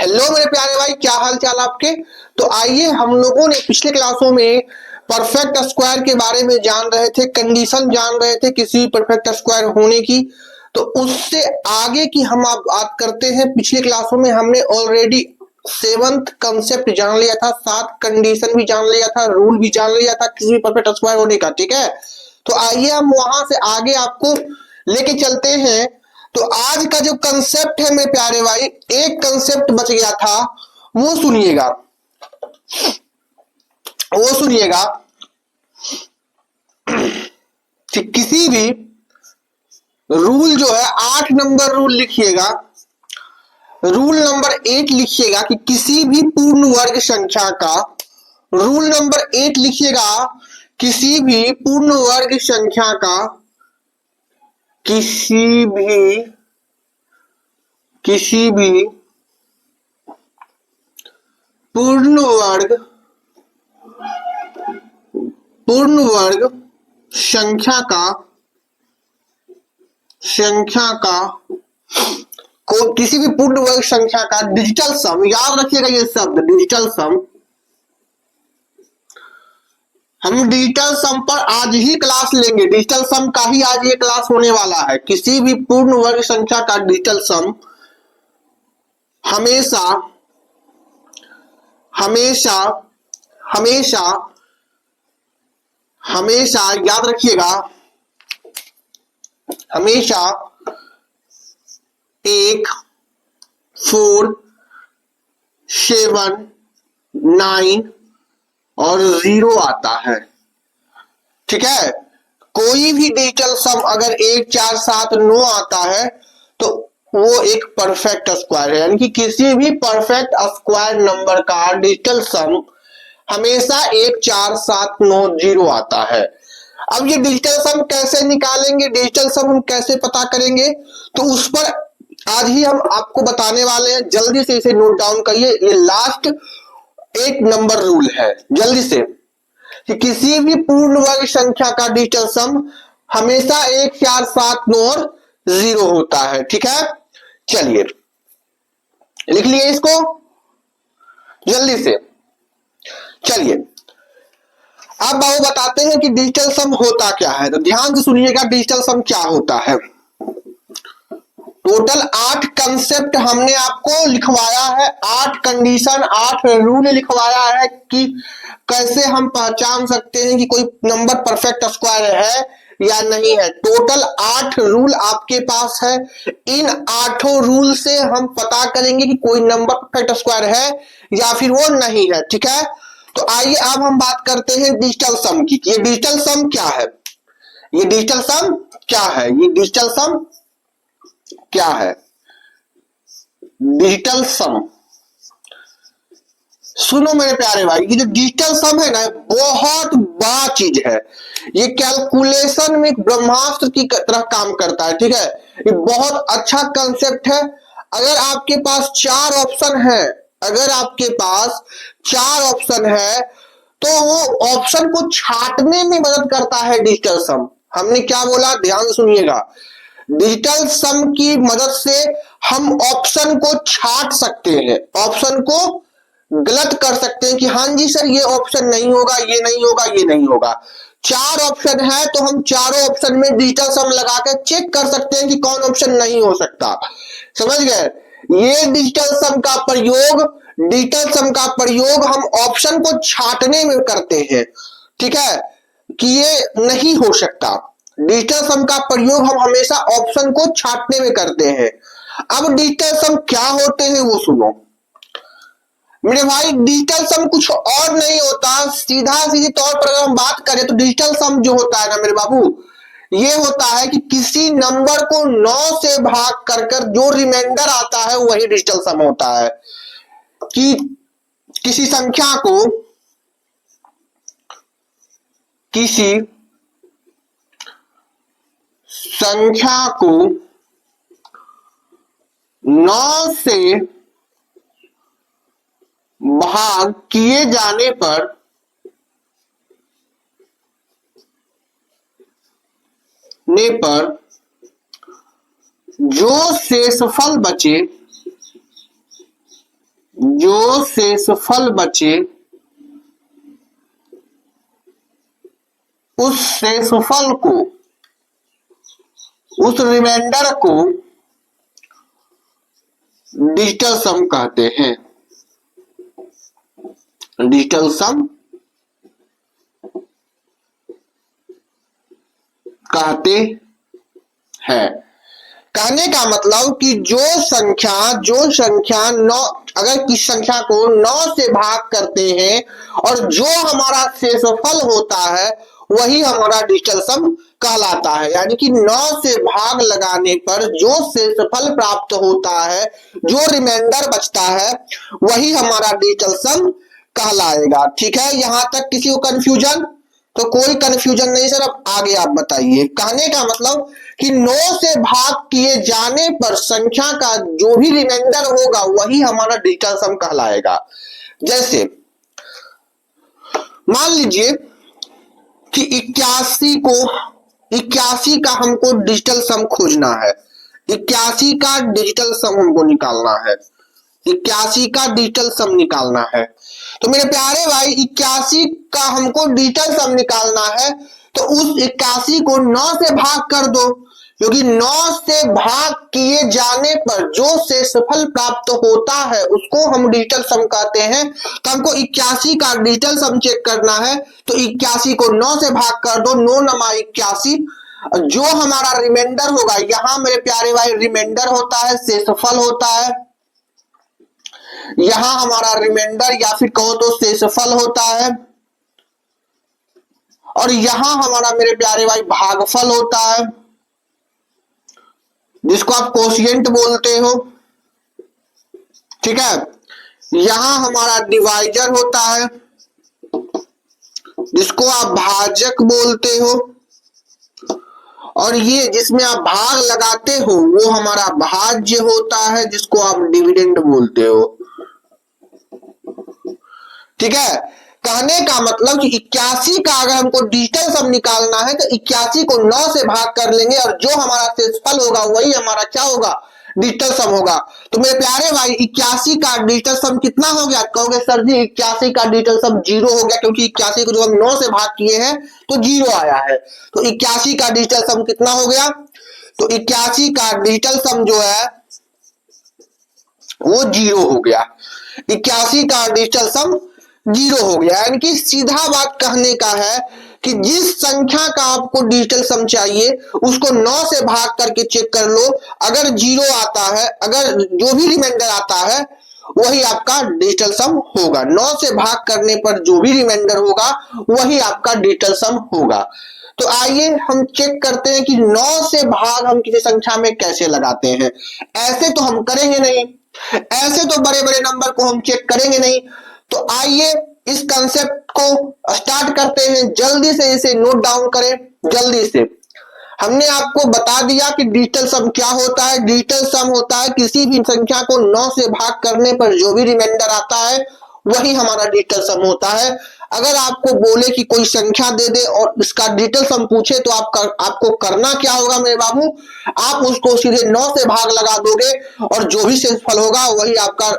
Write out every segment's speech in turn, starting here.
Hello मेरे प्यारे भाई, क्या हाल चाल आपके। तो आइए, हम लोगों ने पिछले क्लासों में परफेक्ट स्क्वायर के बारे में जान रहे थे, कंडीशन जान रहे थे किसी परफेक्ट स्क्वायर होने की। तो उससे आगे की हम आप बात करते हैं। पिछले क्लासों में हमने ऑलरेडी सेवंथ कंसेप्ट जान लिया था, 7 कंडीशन भी जान लिया था, रूल भी जान लिया था किसी परफेक्ट स्क्वायर होने का। ठीक है, तो आइए हम वहां से आगे आपको लेके चलते हैं। तो आज का जो कंसेप्ट है मेरे प्यारे भाई, एक कंसेप्ट बच गया था, वो सुनिएगा, वो सुनिएगा कि किसी भी रूल जो है, 8 नंबर रूल लिखिएगा। रूल नंबर 8 लिखिएगा कि किसी भी पूर्ण वर्ग संख्या का, रूल नंबर 8 लिखिएगा, किसी भी पूर्ण वर्ग संख्या का, किसी भी पूर्ण वर्ग संख्या का को किसी भी पूर्ण वर्ग संख्या का डिजिटल सम, याद रखिएगा ये शब्द डिजिटल सम। हम डिजिटल सम पर आज ही क्लास लेंगे, डिजिटल सम का ही आज ये क्लास होने वाला है। किसी भी पूर्ण वर्ग संख्या का डिजिटल सम हमेशा हमेशा हमेशा हमेशा याद रखिएगा, हमेशा 1, 4, 7, 9 और 0 आता है। ठीक है, कोई भी डिजिटल सम अगर 1, 4, 7, 9 आता है तो वो एक परफेक्ट स्क्वायर है, यानी कि किसी भी परफेक्ट स्क्वायर नंबर का डिजिटल सम हमेशा 1, 4, 7, 9, 0 आता है। अब ये डिजिटल सम कैसे निकालेंगे, डिजिटल सम हम कैसे पता करेंगे, तो उस पर आज ही हम आपको बताने वाले हैं। जल्दी से इसे नोट डाउन करिए, ये लास्ट 8 नंबर रूल है। जल्दी से कि किसी भी पूर्ण वर्ग संख्या का डिजिटल सम हमेशा 1, 4, 7, 9 और 0 होता है। ठीक है, चलिए लिख लिए इसको जल्दी से। चलिए अब बाबू बताते हैं कि डिजिटल सम होता क्या है। तो ध्यान से सुनिएगा, डिजिटल सम क्या होता है। टोटल 8 कंसेप्ट हमने आपको लिखवाया है, 8 कंडीशन, 8 रूल लिखवाया है कि कैसे हम पहचान सकते हैं कि कोई नंबर परफेक्ट स्क्वायर है या नहीं है। टोटल 8 रूल आपके पास है। इन 8 रूल से हम पता करेंगे कि कोई नंबर परफेक्ट स्क्वायर है या फिर वो नहीं है। ठीक है, तो आइए अब हम बात करते हैं डिजिटल सम की। ये डिजिटल सम क्या है, ये डिजिटल सम क्या है, ये डिजिटल सम क्या है। डिजिटल सम, सुनो मेरे प्यारे भाई, ये जो डिजिटल सम है ना, बहुत बड़ा चीज है। ये कैलकुलेशन में एक ब्रह्मास्त्र की तरह काम करता है। ठीक है, ये बहुत अच्छा कंसेप्ट है। अगर आपके पास 4 ऑप्शन है, अगर आपके पास 4 ऑप्शन है तो वो ऑप्शन को छांटने में मदद करता है डिजिटल सम। हमने क्या बोला, ध्यान सुनिएगा। डिजिटल सम की मदद से हम ऑप्शन को छांट सकते हैं, ऑप्शन को गलत कर सकते हैं कि हाँ जी सर ये ऑप्शन नहीं होगा, ये नहीं होगा, ये नहीं होगा। 4 ऑप्शन है तो हम चारों ऑप्शन में डिजिटल सम लगाकर चेक कर सकते हैं कि कौन ऑप्शन नहीं हो सकता। समझ गए, ये डिजिटल सम का प्रयोग, डिजिटल सम का प्रयोग हम ऑप्शन को छांटने में करते हैं। ठीक है, कि ये नहीं हो सकता। डिजिटल सम का प्रयोग हम हमेशा ऑप्शन को छांटने में करते हैं। अब डिजिटल सम क्या होते हैं वो सुनो मेरे भाई। डिजिटल सम कुछ और नहीं होता, सीधी तौर पर अगर हम बात करें तो डिजिटल सम जो होता है ना मेरे बाबू, ये होता है कि किसी नंबर को 9 से भाग कर जो रिमाइंडर आता है वही डिजिटल सम होता है। कि किसी संख्या को, किसी संख्या को 9 से भाग किए जाने पर जो शेषफल बचे जो शेषफल बचे उस शेषफल को, उस रिमाइंडर को डिजिटल सम कहते हैं। डिजिटल सम कहते हैं। कहने का मतलब कि जो संख्या 9, अगर किस संख्या को 9 से भाग करते हैं और जो हमारा शेषफल होता है वही हमारा डिजिटल सम कहलाता है। यानी कि 9 से भाग लगाने पर जो शेषफल प्राप्त होता है, जो रिमाइंडर बचता है, वही हमारा डिजिटल सम कहलाएगा। ठीक है, यहां तक किसी को कंफ्यूजन? तो कोई कंफ्यूजन नहीं सर। अब आगे आप बताइए। कहने का मतलब कि 9 से भाग किए जाने पर संख्या का जो भी रिमाइंडर होगा वही हमारा डिजिटल सम कहलाएगा। जैसे मान लीजिए कि 81 का हमको डिजिटल सम खोजना है। 81 का डिजिटल सम हमको निकालना है। 81 का डिजिटल सम निकालना है। तो मेरे प्यारे भाई 81 का हमको डिजिटल सम निकालना है, तो उस 81 को 9 से भाग कर दो, क्योंकि 9 से भाग किए जाने पर जो शेषफल प्राप्त होता है उसको हम डिजिटल सम कहते हैं। तो हमको 81 का डिजिटल सम चेक करना है, तो 81 को 9 से भाग कर दो, 9 नमा 81। जो हमारा रिमाइंडर होगा, यहां मेरे प्यारे भाई रिमाइंडर होता है, शेषफल होता है। यहां हमारा रिमाइंडर या फिर कहो तो शेषफल होता है, और यहां हमारा मेरे प्यारे भाई भागफल होता है, जिसको आप कोशिएंट बोलते हो। ठीक है, यहां हमारा डिवाइजर होता है, जिसको आप भाजक बोलते हो, और ये जिसमें आप भाग लगाते हो वो हमारा भाज्य होता है, जिसको आप डिविडेंड बोलते हो। ठीक है, कहने का मतलब कि 81 का अगर हमको डिजिटल सम निकालना है तो 81 को 9 से भाग कर लेंगे, और जो हमारा शेषफल होगा वही हमारा क्या होगा, डिजिटल सम होगा। तो मेरे प्यारे भाई 81 का डिजिटल सम कितना हो गया? कहोगे सर जी 81 का डिजिटल सम 0 हो गया, क्योंकि 81 को जो हम 9 से भाग किए हैं तो 0 आया है। तो 81 का डिजिटल सम कितना हो गया? तो 81 का डिजिटल सम जो है वो 0 हो गया। 81 का डिजिटल सम 0 हो गया। यानी कि सीधा बात कहने का है कि जिस संख्या का आपको डिजिटल सम चाहिए उसको 9 से भाग करके चेक कर लो, अगर 0 आता है, अगर जो भी रिमाइंडर आता है वही आपका डिजिटल सम होगा। 9 से भाग करने पर जो भी रिमाइंडर होगा वही आपका डिजिटल सम होगा। तो आइए हम चेक करते हैं कि 9 से भाग हम किसी संख्या में कैसे लगाते हैं। ऐसे तो हम करेंगे नहीं, ऐसे तो बड़े बड़े नंबर को हम चेक करेंगे नहीं। तो आइए इस कंसेप्ट को स्टार्ट करते हैं। जल्दी से इसे नोट डाउन करें, जल्दी से। हमने आपको बता दिया कि डिजिटल सम क्या होता है। डिजिटल सम होता है किसी भी संख्या को 9 से भाग करने पर जो भी रिमाइंडर आता है वही हमारा डिजिटल सम होता है। अगर आपको बोले कि कोई संख्या दे दे और इसका डिजिटल सम पूछे तो आपको करना क्या होगा मेरे बाबू? आप उसको सीधे 9 से भाग लगा दोगे और जो भी शेषफल होगा वही आपका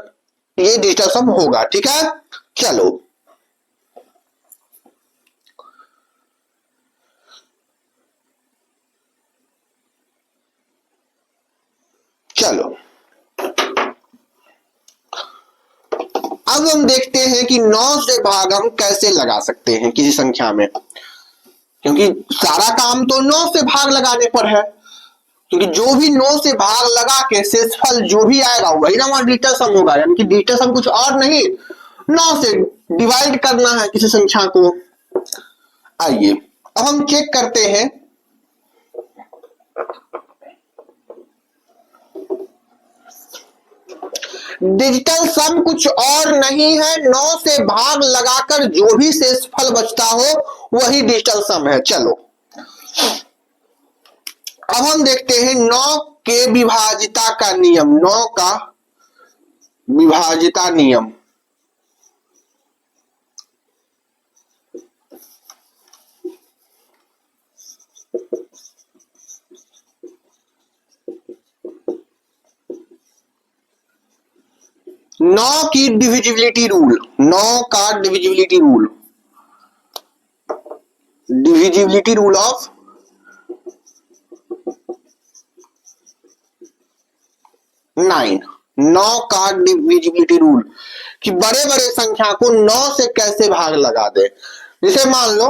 ये डिजिटल सम होगा। ठीक है, चलो चलो अब हम देखते हैं कि 9 से भाग हम कैसे लगा सकते हैं किसी संख्या में, क्योंकि सारा काम तो 9 से भाग लगाने पर है। क्योंकि जो भी 9 से भाग लगा के शेषफल जो भी आएगा वही ना हमारा डिजिटल सम होगा। यानी कि डिजिटल सम कुछ और नहीं, 9 से डिवाइड करना है किसी संख्या को। आइए अब हम चेक करते हैं। डिजिटल सम कुछ और नहीं है, 9 से भाग लगाकर जो भी शेषफल बचता हो वही डिजिटल सम है। चलो अब हम देखते हैं 9 के विभाजिता का नियम। 9 का विभाजिता नियम। 9 की डिविजिबिलिटी रूल, 9 का divisibility rule, divisibility rule of 9, 9 का डिविजिबिलिटी रूल कि बड़े बड़े संख्या को 9 से कैसे भाग लगा दे। जैसे मान लो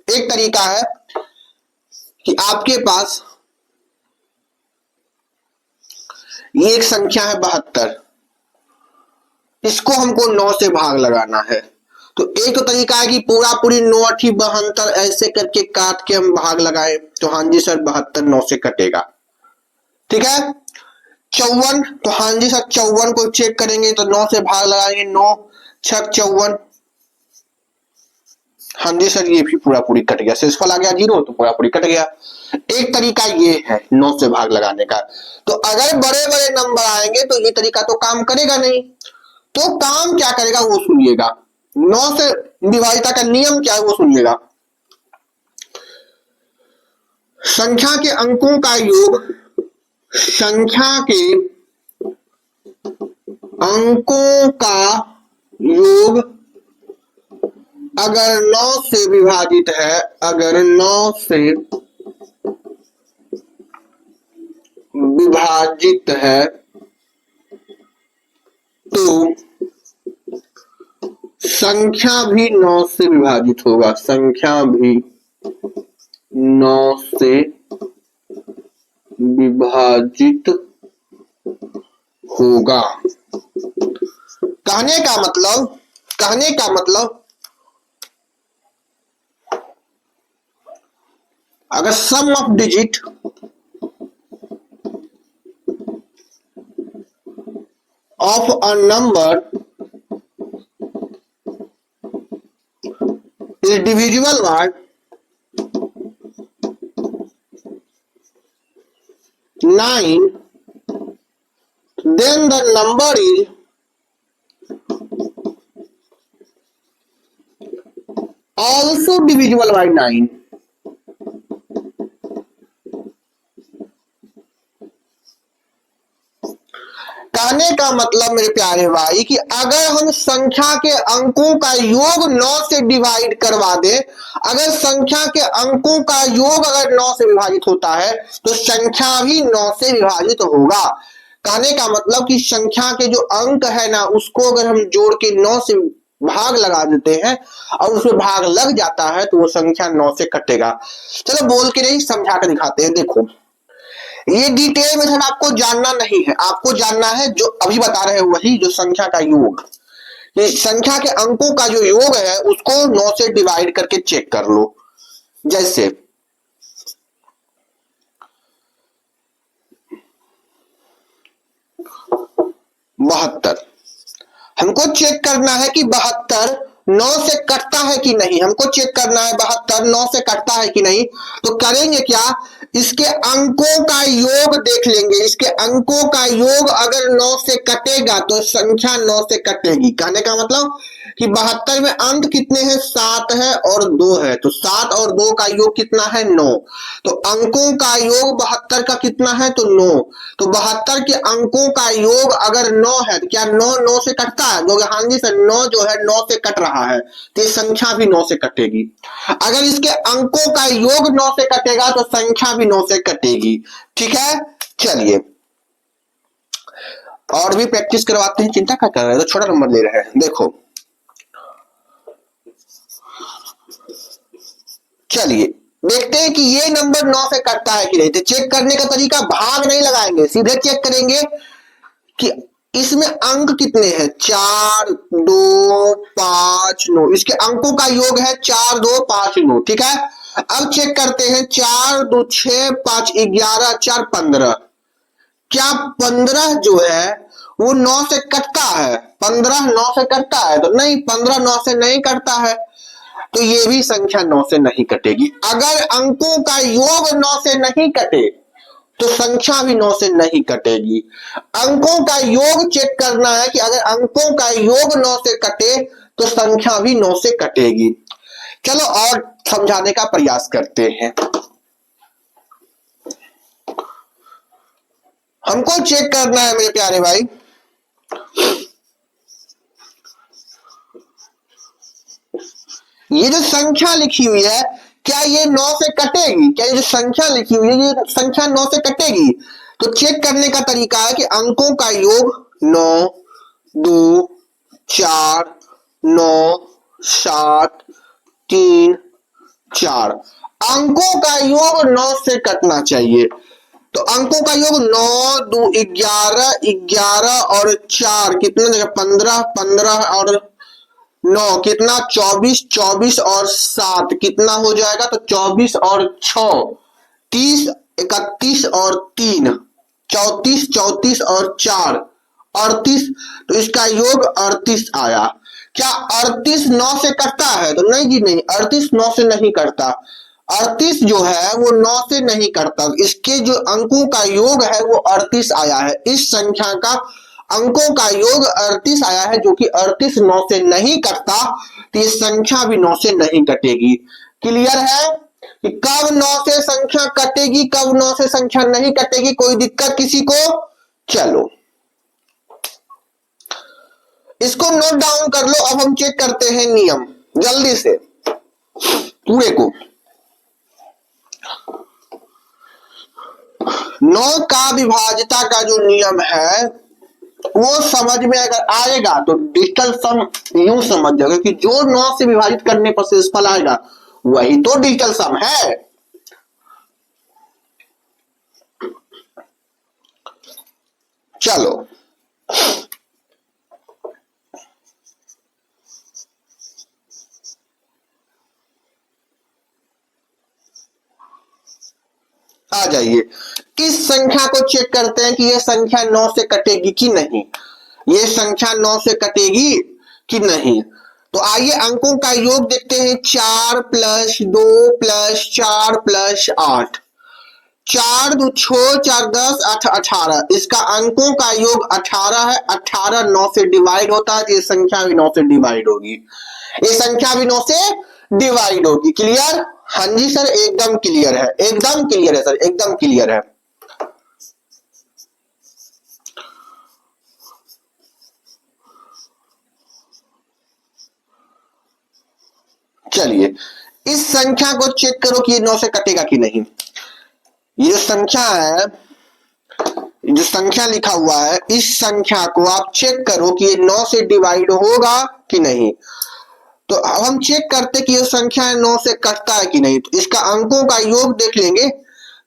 एक तरीका है कि आपके पास ये एक संख्या है 72, इसको हमको 9 से भाग लगाना है। तो एक तो तरीका है कि पूरा पूरी 9 8 72 ऐसे करके काट के हम भाग लगाए, तो हाँ जी सर 72 9 से कटेगा। ठीक है, 54, तो हाँ जी सर 54 को चेक करेंगे तो 9 से भाग लगाएंगे, 9 6 54, हाँ जी सर ये भी पूरा पूरी कट गया, शेषफल आ गया 0 तो पूरा पूरी कट गया। एक तरीका ये है 9 से भाग लगाने का। तो अगर बड़े बड़े नंबर आएंगे तो ये तरीका तो काम करेगा नहीं, तो काम क्या करेगा वो सुनिएगा। 9 से विभाजिता का नियम क्या है वो सुनिएगा। संख्या के अंकों का योग, संख्या के अंकों का योग अगर 9 से विभाजित है, अगर 9 से विभाजित है तो संख्या भी 9 से विभाजित होगा, संख्या भी 9 से विभाजित होगा। कहने का मतलब अगर sum of digit of a number is divisible by 9, then the number is also divisible by 9. कहने का मतलब मेरे प्यारे भाई कि अगर हम संख्या के अंकों का योग 9 से डिवाइड करवा दें, अगर संख्या के अंकों का योग अगर 9 से विभाजित होता है तो संख्या भी 9 से विभाजित होगा। कहने का मतलब कि संख्या के जो अंक है ना उसको अगर हम जोड़ के 9 से भाग लगा देते हैं और उसमें भाग लग जाता है तो वो संख्या 9 से कटेगा। चलो बोल के नहीं समझा कर दिखाते हैं। देखो ये डिटेल मेथड आपको जानना नहीं है, आपको जानना है जो अभी बता रहे हैं वही, जो संख्या का योग, ये संख्या के अंकों का जो योग है उसको 9 से डिवाइड करके चेक कर लो। जैसे 72, हमको चेक करना है कि 72 9 से कटता है कि नहीं, हमको चेक करना है 72 9 से कटता है कि नहीं। तो करेंगे क्या, इसके अंकों का योग देख लेंगे, इसके अंकों का योग अगर 9 से कटेगा तो संख्या 9 से कटेगी। कहने का मतलब कि 72 में अंक कितने हैं, 7 है और 2 है, तो 7 और 2 का योग कितना है, 9। तो अंकों का योग 72 का कितना है, तो 9। तो 72 के अंकों का योग अगर 9 है तो क्या 9 9 से कटता है, बोले हाँ जी सर 9 जो है 9 से कट रहा है, तो ये संख्या भी 9 से कटेगी। अगर इसके अंकों का योग 9 से कटेगा तो संख्या भी 9 से कटेगी। ठीक है, चलिए और भी प्रैक्टिस करवाते हैं, चिंता क्या कर रहे हैं, तो छोटा नंबर ले रहे हैं। देखो चलिए देखते हैं कि ये नंबर 9 से कटता है कि नहीं। तो चेक करने का तरीका, भाग नहीं लगाएंगे, सीधे चेक करेंगे कि इसमें अंक कितने हैं, 4 2 5 9, इसके अंकों का योग है 4 2 5 9। ठीक है, अब चेक करते हैं 4 2 6 5 11 4 15, क्या 15 जो है वो 9 से कटता है, 15 9 से कटता है, तो नहीं 15 9 से नहीं कटता है, तो ये भी संख्या 9 से नहीं कटेगी। अगर अंकों का योग 9 से नहीं कटे तो संख्या भी 9 से नहीं कटेगी। अंकों का योग चेक करना है कि अगर अंकों का योग 9 से कटे तो संख्या भी 9 से कटेगी। चलो और समझाने का प्रयास करते हैं। हमको चेक करना है मेरे प्यारे भाई ये जो संख्या लिखी हुई है क्या ये 9 से कटेगी? क्या ये जो संख्या लिखी हुई है ये संख्या 9 से कटेगी? तो चेक करने का तरीका है कि अंकों का योग 9, 2, 4, 9, 7, 3, 4। अंकों का योग 9 से कटना चाहिए। तो अंकों का योग 9, 2, 11, 11 और 4 कितना देगा? 15, 15 और 9 कितना? 24, 24 और 7 कितना हो जाएगा? तो 24 और 6 30, 31 और 3 34, 34 और 4 38। तो इसका योग 38 आया। क्या 38 9 से कटता है? तो नहीं जी नहीं, 38 9 से नहीं कटता। 38 जो है वो 9 से नहीं कटता। इसके जो अंकों का योग है वो 38 आया है। इस संख्या का अंकों का योग 38 आया है, जो कि 38 9 से नहीं कटता। तो ये संख्या भी 9 से नहीं कटेगी। क्लियर है कि कब 9 से संख्या कटेगी, कब 9 से संख्या नहीं कटेगी? कोई दिक्कत किसी को? चलो इसको नोट डाउन कर लो। अब हम चेक करते हैं नियम जल्दी से पूरे को। 9 का विभाज्यता का जो नियम है वो समझ में अगर आएगा तो डिजिटल सम यूं समझ जाएगा कि जो 9 से विभाजित करने पर शेषफल आएगा वही तो डिजिटल सम है। चलो आ जाइए, इस संख्या को चेक करते हैं कि यह संख्या 9 से कटेगी कि नहीं। यह संख्या 9 से कटेगी कि नहीं। तो आइए अंकों का योग देखते हैं। 4 + 2 + 4 + 8 4 2 6 4 10 8 18। इसका अंकों का योग 18 है। 18 9 से डिवाइड होता है तो ये संख्या भी 9 से डिवाइड होगी। ये संख्या भी 9 से डिवाइड होगी। क्लियर? हाँ जी सर एकदम क्लियर है, एकदम क्लियर है सर, एकदम क्लियर है। चलिए इस संख्या को चेक करो कि ये 9 से कटेगा कि नहीं। ये संख्या है, जो संख्या लिखा हुआ है इस संख्या को आप चेक करो कि ये 9 से डिवाइड होगा कि नहीं। तो अब हम चेक करते कि ये संख्या 9 से कटता है कि नहीं। तो इसका अंकों का योग देख लेंगे।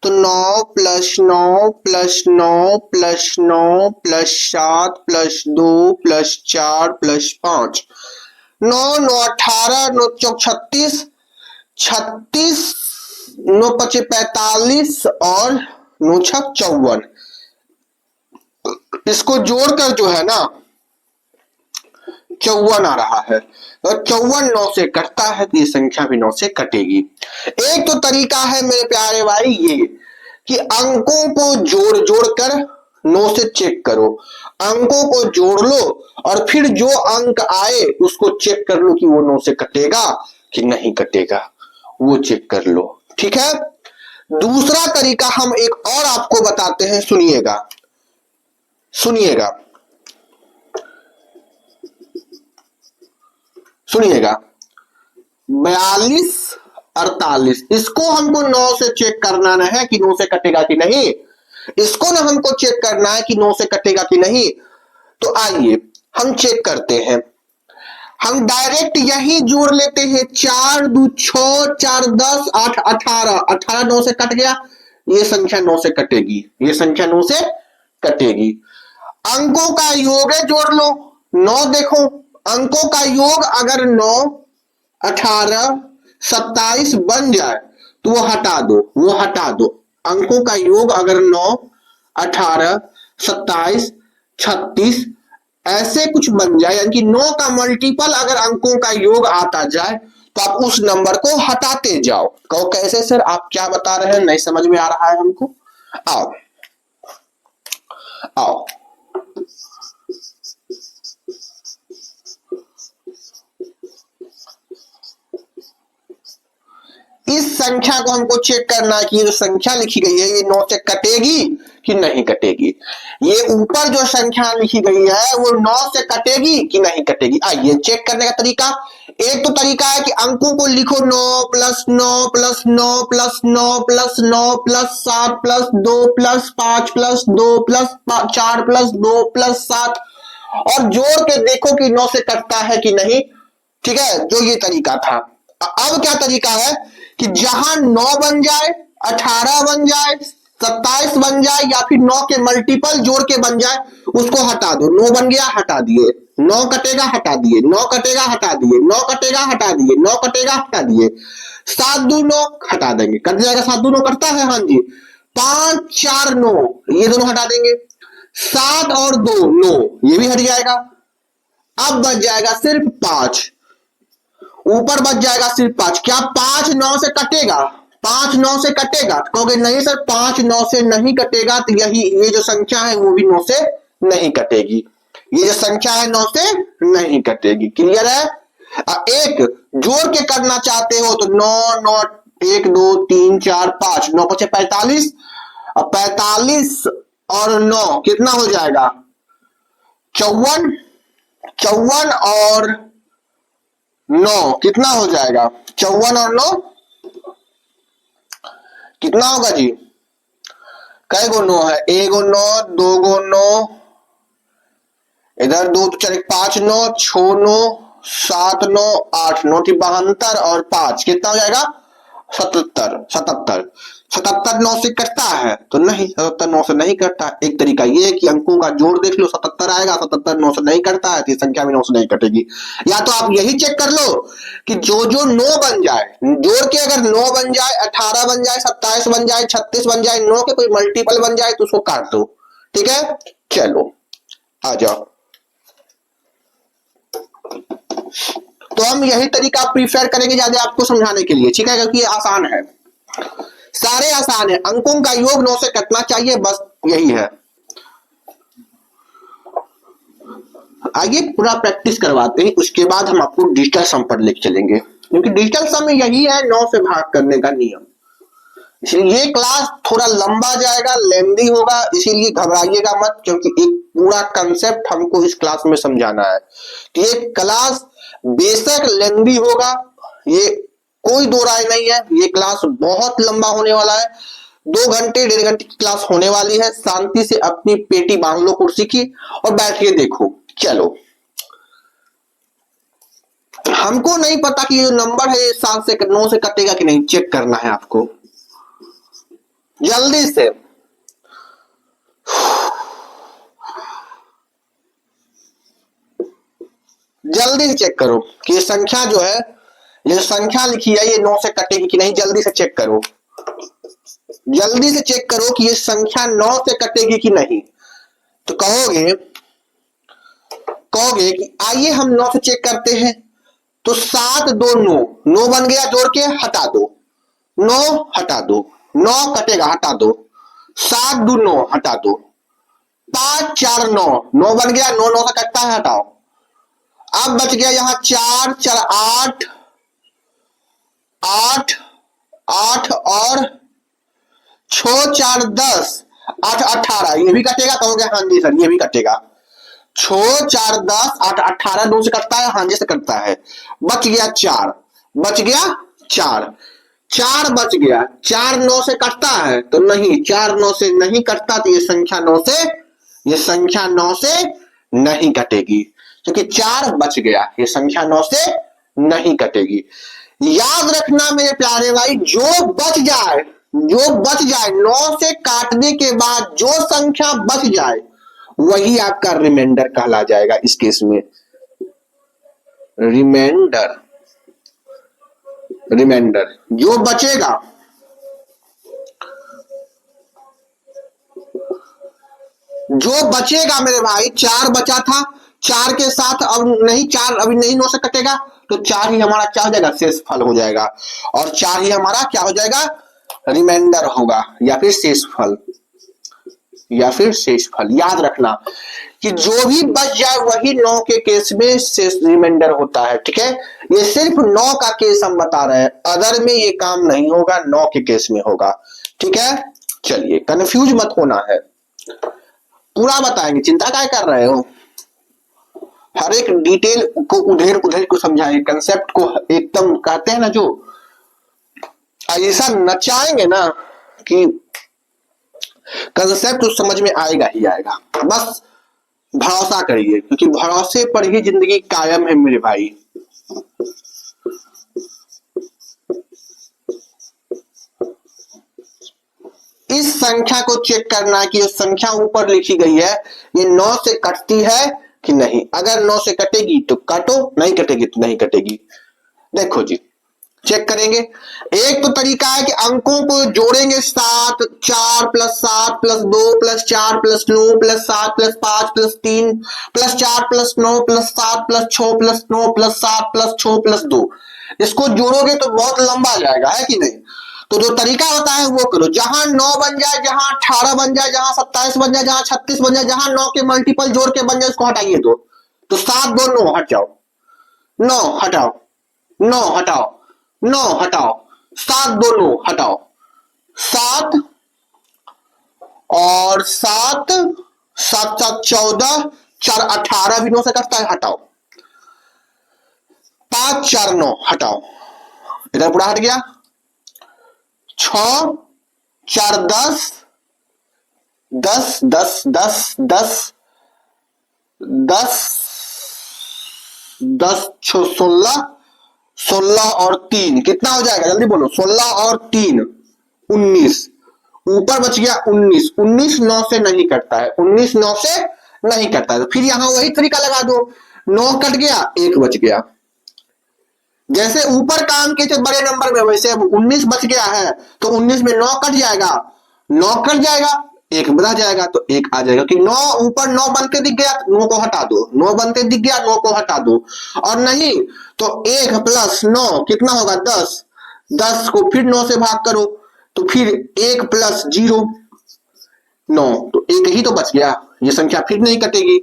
तो 9 + 9 + 9 + 9 + 7 + 2 + 4 + 5 9 9 18 9 चौक 36 36 9 पचे 45 और 9 छक 54। इसको जोड़कर जो है ना 54 आ रहा है। और 54 9 से कटता है तो ये संख्या भी 9 से कटेगी। एक तो तरीका है मेरे प्यारे भाई ये कि अंकों को जोड़ जोड़ कर 9 से चेक करो। अंकों को जोड़ लो और फिर जो अंक आए उसको चेक कर लो कि वो 9 से कटेगा कि नहीं कटेगा, वो चेक कर लो। ठीक है। दूसरा तरीका हम एक और आपको बताते हैं, सुनिएगा सुनिएगा सुनिएगा। 42 48 इसको हमको 9 से चेक करना ना है कि 9 से कटेगा कि नहीं। इसको ना हमको चेक करना है कि 9 से कटेगा कि नहीं। तो आइए हम चेक करते हैं। हम डायरेक्ट यही जोड़ लेते हैं। 4 2 6 4 10 8 18 18 9 से कट गया। ये संख्या 9 से कटेगी, ये संख्या 9 से कटेगी। अंकों का योग है, जोड़ लो 9। देखो अंकों का योग अगर 9 18 27 बन जाए तो वो हटा दो, वो हटा दो। अंकों का योग अगर 9 18 27 36 ऐसे कुछ बन जाए, यानी कि 9 का मल्टीपल अगर अंकों का योग आता जाए तो आप उस नंबर को हटाते जाओ। कहो कैसे सर, आप क्या बता रहे हैं, नहीं समझ में आ रहा है हमको। आओ आओ इस संख्या को हमको चेक करना है कि ये जो संख्या लिखी गई है ये 9 से कटेगी कि नहीं कटेगी। ये ऊपर जो संख्या लिखी गई है वो 9 से कटेगी कि नहीं कटेगी। आइए चेक करने का तरीका, एक तो तरीका है कि अंकों को लिखो 9 plus 9 plus 9 plus 9 plus 9 plus 7 plus 2 plus 5 plus 2 plus 4 plus 2 plus 7 और जोड़ के देखो कि 9 से कटता है कि नहीं। ठीक है, जो ये तरीका था। अब क्या तरीका है कि जहां 9 बन जाए, 18 बन जाए, 27 बन जाए या फिर 9 के मल्टीपल जोड़ के बन जाए उसको हटा दो। 9 बन गया हटा दिए, 9 कटेगा हटा दिए, 9 कटेगा हटा दिए, 9 कटेगा हटा दिए, 9 कटेगा हटा दिए, 7 2 9 हटा देंगे, कट जाएगा। 7 2 9 कटता है, हाँ जी। 5 4 9 ये दोनों हटा देंगे, 7 और 2 9 ये भी हट जाएगा। अब बच जाएगा सिर्फ 5, ऊपर बच जाएगा सिर्फ 5। क्या 5 9 से कटेगा? 5 9 से कटेगा? कहोगे नहीं सर 5 9 से नहीं कटेगा, तो यही ये जो संख्या है वो भी 9 से नहीं कटेगी। ये जो संख्या है 9 से नहीं कटेगी। क्लियर है? एक जोड़ के करना चाहते हो तो 9 9 1 2 3 4 5 9 5 45, अब 45 और 9 कितना हो जाएगा? 54, 54 और 9 कितना हो जाएगा? 54 और 9 कितना होगा जी? कै गो 9 है? 1 गो 9, 2 गो 9, इधर 2 तो चले 5 9 6 9 7 9 8 9 72 और 5 कितना हो जाएगा? 77। 77 77 9 से कटता है तो नहीं, 77 9 से नहीं कटता। एक तरीका ये है कि अंकों का जोड़ देख लो, 77 आएगा, 77 9 से नहीं कटता है तो ये संख्या भी 9 से नहीं कटेगी। या तो आप यही चेक कर लो कि जो जो 9 बन जाए, जोड़ के अगर 9 बन जाए, 18 बन जाए, 27 बन जाए, 36 बन जाए, 9 के कोई मल्टीपल बन जाए तो उसको काट दो। ठीक है, चलो आ जाओ। तो हम यही तरीका प्रीफर करेंगे ज्यादा आपको समझाने के लिए। ठीक है, क्योंकि ये आसान है, सारे आसान है। अंकों का योग 9 से कटना चाहिए, बस यही है। आइए पूरा प्रैक्टिस करवाते हैं, उसके बाद हम आपको डिजिटल सम पर लेके चलेंगे, क्योंकि डिजिटल सम में यही है 9 से भाग करने का नियम। इसलिए ये क्लास थोड़ा लंबा जाएगा, लेंदी होगा, इसीलिए घबराइएगा मत, क्योंकि एक पूरा कंसेप्ट हमको इस क्लास में समझाना है। तो ये क्लास बेशक लेंदी होगा, ये कोई दो राय नहीं है। ये क्लास बहुत लंबा होने वाला है, 2 घंटे 1.5 घंटे की क्लास होने वाली है। शांति से अपनी पेटी बांध लो कुर्सी की और बैठ के देखो। चलो, हमको नहीं पता कि ये नंबर है 7 से 9 से कटेगा कि नहीं, चेक करना है आपको। जल्दी से चेक करो कि ये संख्या जो है, ये संख्या लिखी है ये 9 से कटेगी कि नहीं। जल्दी से चेक करो, जल्दी से चेक करो कि ये संख्या 9 से कटेगी कि नहीं। तो कहोगे कि आइए हम 9 से चेक करते हैं। तो 7 2 9 9 बन गया, जोड़ के हटा दो, 9 हटा दो, 9 कटेगा हटा दो, 7 2 9 हटा दो, 5 4 9 9 बन गया, 9 9 से कटता है, हटाओ। अब बच गया यहाँ 4 4 8 8 8 और 6 4 10 8 18 ये भी कटेगा। कहोगे हाँ जी सर ये भी कटेगा। 6 4 10 8 18 2 से कटता है, हाँ जी से कटता है। बच गया 4, बच गया 4 4 बच गया। 4 9 से कटता है तो नहीं, 4 9 से नहीं कटता, तो ये संख्या 9 से नहीं कटेगी, क्योंकि 4 बच गया। ये संख्या 9 से नहीं कटेगी। याद रखना मेरे प्यारे भाई, जो बच जाए 9 से काटने के बाद जो संख्या बच जाए वही आपका रिमाइंडर कहला जाएगा। इस केस में रिमाइंडर जो बचेगा, मेरे भाई 4 बचा था, 4 के साथ अब नहीं, 4 अभी नहीं 9 से कटेगा, तो 4 ही हमारा क्या हो जाएगा, शेषफल हो जाएगा। और 4 ही हमारा क्या हो जाएगा, रिमाइंडर होगा, या फिर शेषफल। याद रखना कि जो भी बच जाए वही 9 के केस में शेष रिमाइंडर होता है। ठीक है, ये सिर्फ 9 का केस हम बता रहे हैं, अदर में ये काम नहीं होगा, 9 के केस में होगा। ठीक है, चलिए कंफ्यूज मत होना है। पूरा बताएंगे, चिंता क्या कर रहे हो। हर एक डिटेल को उधेर उधेर को समझाएंगे, कंसेप्ट को एकदम कहते हैं ना जो ऐसा नचाएंगे ना कि कंसेप्ट उस समझ में आएगा ही आएगा। बस भरोसा करिए, क्योंकि भरोसे पर ही जिंदगी कायम है मेरे भाई। इस संख्या को चेक करना है कि जो संख्या ऊपर लिखी गई है ये 9 से कटती है कि नहीं। अगर 9 से कटेगी तो काटो, नहीं कटेगी तो नहीं कटेगी। देखो जी, चेक करेंगे। एक तो तरीका है कि अंकों को जोड़ेंगे 7, 4 + 7 + 2 + 4 + 9 + 7 + 5 + 3 + 4 + 9 + 7 + 6 + 9 + 7 + 6 + 2। इसको जोड़ोगे तो बहुत लंबा जाएगा, है कि नहीं। तो जो तरीका होता है वो करो, जहां 9 बन जाए, जहां 18 बन जाए, जहां 27 बन जाए, जहां 36 बन जाए, जहां 9 के मल्टीपल जोड़ के बन जाए उसको हटाइए। तो 7 2 9 हट जाओ, 9 हटाओ, 9 हटाओ, 9 हटाओ, 7 2 9 हटाओ, 7 और 7 7 7 14, 4 18 भी 9 से कटता है, हटाओ। 5 4 9 हटाओ, इधर पूरा हट गया। 6 4 10 10 10 10 10 10 10 16 16 और 3 कितना हो जाएगा, जल्दी बोलो। 16 और 3 19, ऊपर बच गया 19। 19 9 से नहीं कटता है, 19 9 से नहीं कटता है। तो फिर यहां वही तरीका लगा दो, 9 कट गया, 1 बच गया। जैसे ऊपर काम किए थे बड़े नंबर में, वैसे अब 19 बच गया है तो 19 में 9 कट जाएगा, 9 कट जाएगा, 1 बचा जाएगा तो 1 आ जाएगा। कि 9 ऊपर 9 बनते दिख गया, 9 को हटा दो, 9 बनते दिख गया, 9 को हटा दो। और नहीं तो 1 + 9 कितना होगा, 10। 10 को फिर 9 से भाग करो तो फिर 1 + 0 9, तो 1 ही तो बच गया, ये संख्या फिर नहीं कटेगी।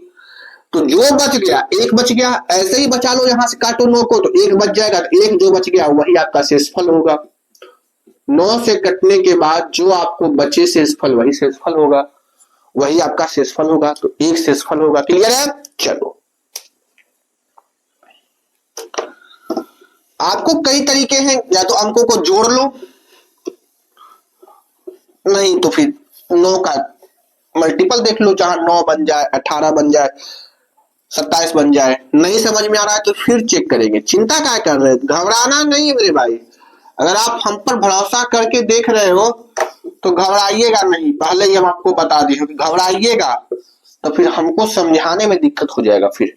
तो जो बच गया 1 बच गया, ऐसे ही बचा लो, यहां से काटो 9 को तो 1 बच जाएगा, तो 1 जो बच गया वही आपका शेषफल होगा। 9 से कटने के बाद जो आपको बचे शेषफल वही शेषफल होगा, वही आपका शेषफल होगा। तो 1 शेषफल होगा। क्लियर है। चलो, आपको कई तरीके हैं, या तो अंकों को जोड़ लो, नहीं तो फिर 9 का मल्टीपल देख लो, जहां 9 बन जाए, 18 बन जाए, 27 बन जाए। नहीं समझ में आ रहा है तो फिर चेक करेंगे। चिंता क्या कर रहे हैं, घबराना नहीं है मेरे भाई। अगर आप हम पर भरोसा करके देख रहे हो तो घबराइएगा नहीं, पहले ही हम आपको बता दिए कि घबराइएगा तो फिर हमको समझाने में दिक्कत हो जाएगा। फिर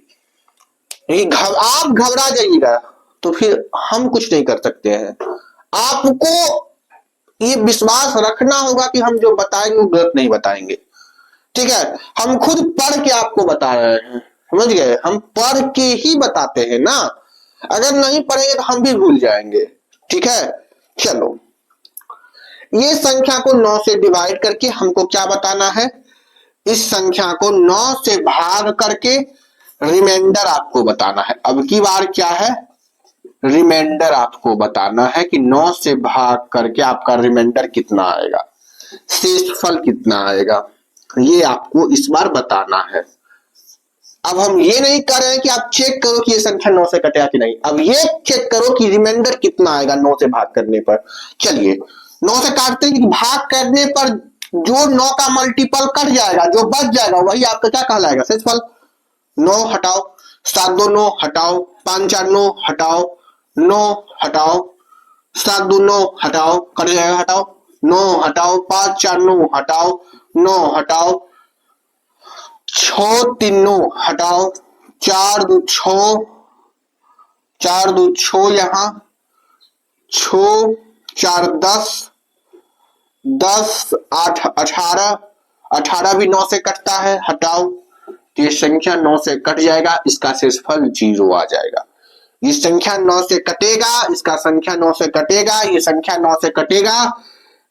आप घबरा जाइएगा तो फिर हम कुछ नहीं कर सकते हैं। आपको ये विश्वास रखना होगा कि हम जो बताएंगे वो गलत नहीं बताएंगे, ठीक है। हम खुद पढ़ के आपको बता रहे हैं, समझ गए। हम पढ़ के ही बताते हैं ना, अगर नहीं पढ़ेंगे तो हम भी भूल जाएंगे, ठीक है। चलो, ये संख्या को 9 से डिवाइड करके हमको क्या बताना है, इस संख्या को 9 से भाग करके रिमाइंडर आपको बताना है। अब की बार क्या है, रिमाइंडर आपको बताना है कि 9 से भाग करके आपका रिमाइंडर कितना आएगा, शेषफल कितना आएगा, ये आपको इस बार बताना है। अब हम ये नहीं कर रहे हैं कि आप चेक करो कि ये संख्या 9 से कटेगा कि नहीं, अब ये चेक करो कि रिमाइंडर कितना आएगा 9 से भाग करने पर। चलिए 9 से काटते हैं, भाग करने पर जो 9 का मल्टीपल कट जाएगा, जो बच जाएगा वही आपका क्या कहलाएगा, शेषफल। 9 हटाओ, 7 2 9 हटाओ, 5 4 9 हटाओ, 9 हटाओ, 7 2 9 हटाओ, कट जाएगा, हटाओ, 9 हटाओ, 5 4 9 हटाओ, 9 हटाओ, 6 3 9 हटाओ, 4 2 6, 4 2 6 यहाँ 6 4 10 10 8 18, 18 भी 9 से कटता है, हटाओ। ये संख्या 9 से कट जाएगा, इसका शेषफल 0 आ जाएगा। ये संख्या 9 से कटेगा, इसका संख्या 9 से कटेगा, ये संख्या 9 से कटेगा।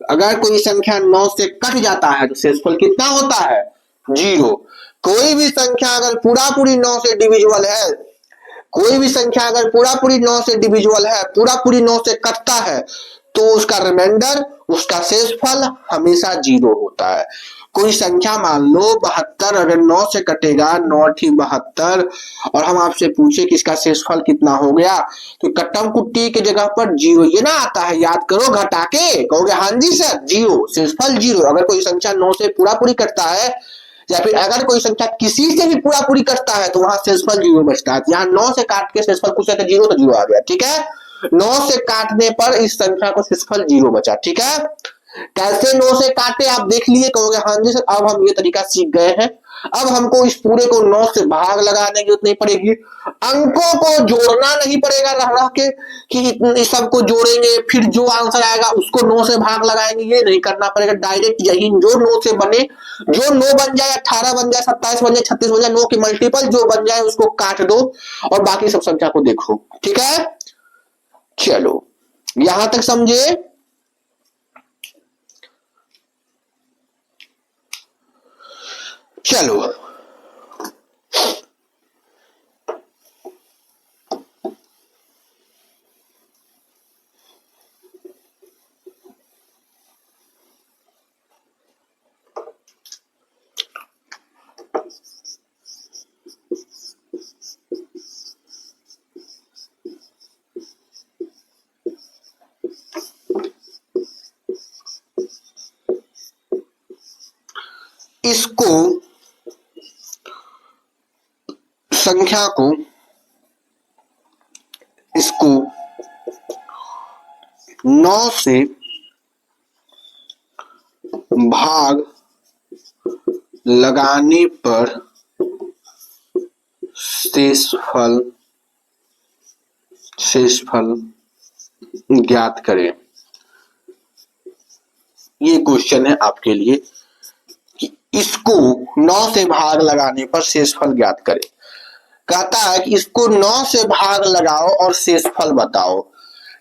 अगर कोई संख्या 9 से कट जाता है तो शेषफल कितना होता है, 0। कोई भी संख्या अगर पूरा पूरी 9 से डिविजिबल है, कोई भी संख्या अगर पूरा पूरी 9 से डिविजिबल है, पूरा पूरी 9 से कटता है, तो उसका रिमाइंडर, उसका शेषफल हमेशा 0 होता है। कोई संख्या मान लो 72, अगर 9 से कटेगा 9 ठीक 72, और हम आपसे पूछे कि इसका शेषफल कितना हो गया, तो कट्टम कुट्टी की जगह पर जीरो ये ना आता है, याद करो घटा के कहोगे हाँ जी सर जीरो, शेषफल जीरो। अगर कोई संख्या 9 से पूरा पूरी कटता है या फिर अगर कोई संख्या किसी से भी पूरा पूरी कटता है तो वहां शेषफल जीरो बचता है। यहाँ 9 से काट के शेषफल पूछा तो जीरो, तो जीरो आ गया, ठीक है। 9 से काटने पर इस संख्या को शेषफल जीरो बचा, ठीक है। कैसे 9 से काटे आप देख लिए, कहोगे हाँ जी सर अब हम ये तरीका सीख गए हैं। अब हमको इस पूरे को 9 से भाग लगाने की जरूरत नहीं पड़ेगी, अंकों को जोड़ना नहीं पड़ेगा रह रह के कि सबको जोड़ेंगे फिर जो आंसर आएगा उसको 9 से भाग लगाएंगे, ये नहीं करना पड़ेगा। डायरेक्ट यही जो 9 से बने, जो 9 बन जाए 18 बन जाए 27 बन जाए 36 बन जाए, 9 की मल्टीपल जो बन जाए उसको काट दो और बाकी सब संख्या को देखो, ठीक है। चलो यहां तक समझे। चलो इसको संख्या को इसको 9 से भाग लगाने पर शेषफल ज्ञात करें। ये क्वेश्चन है आपके लिए कि इसको 9 से भाग लगाने पर शेषफल ज्ञात करें। कहता है कि इसको 9 से भाग लगाओ और शेषफल बताओ,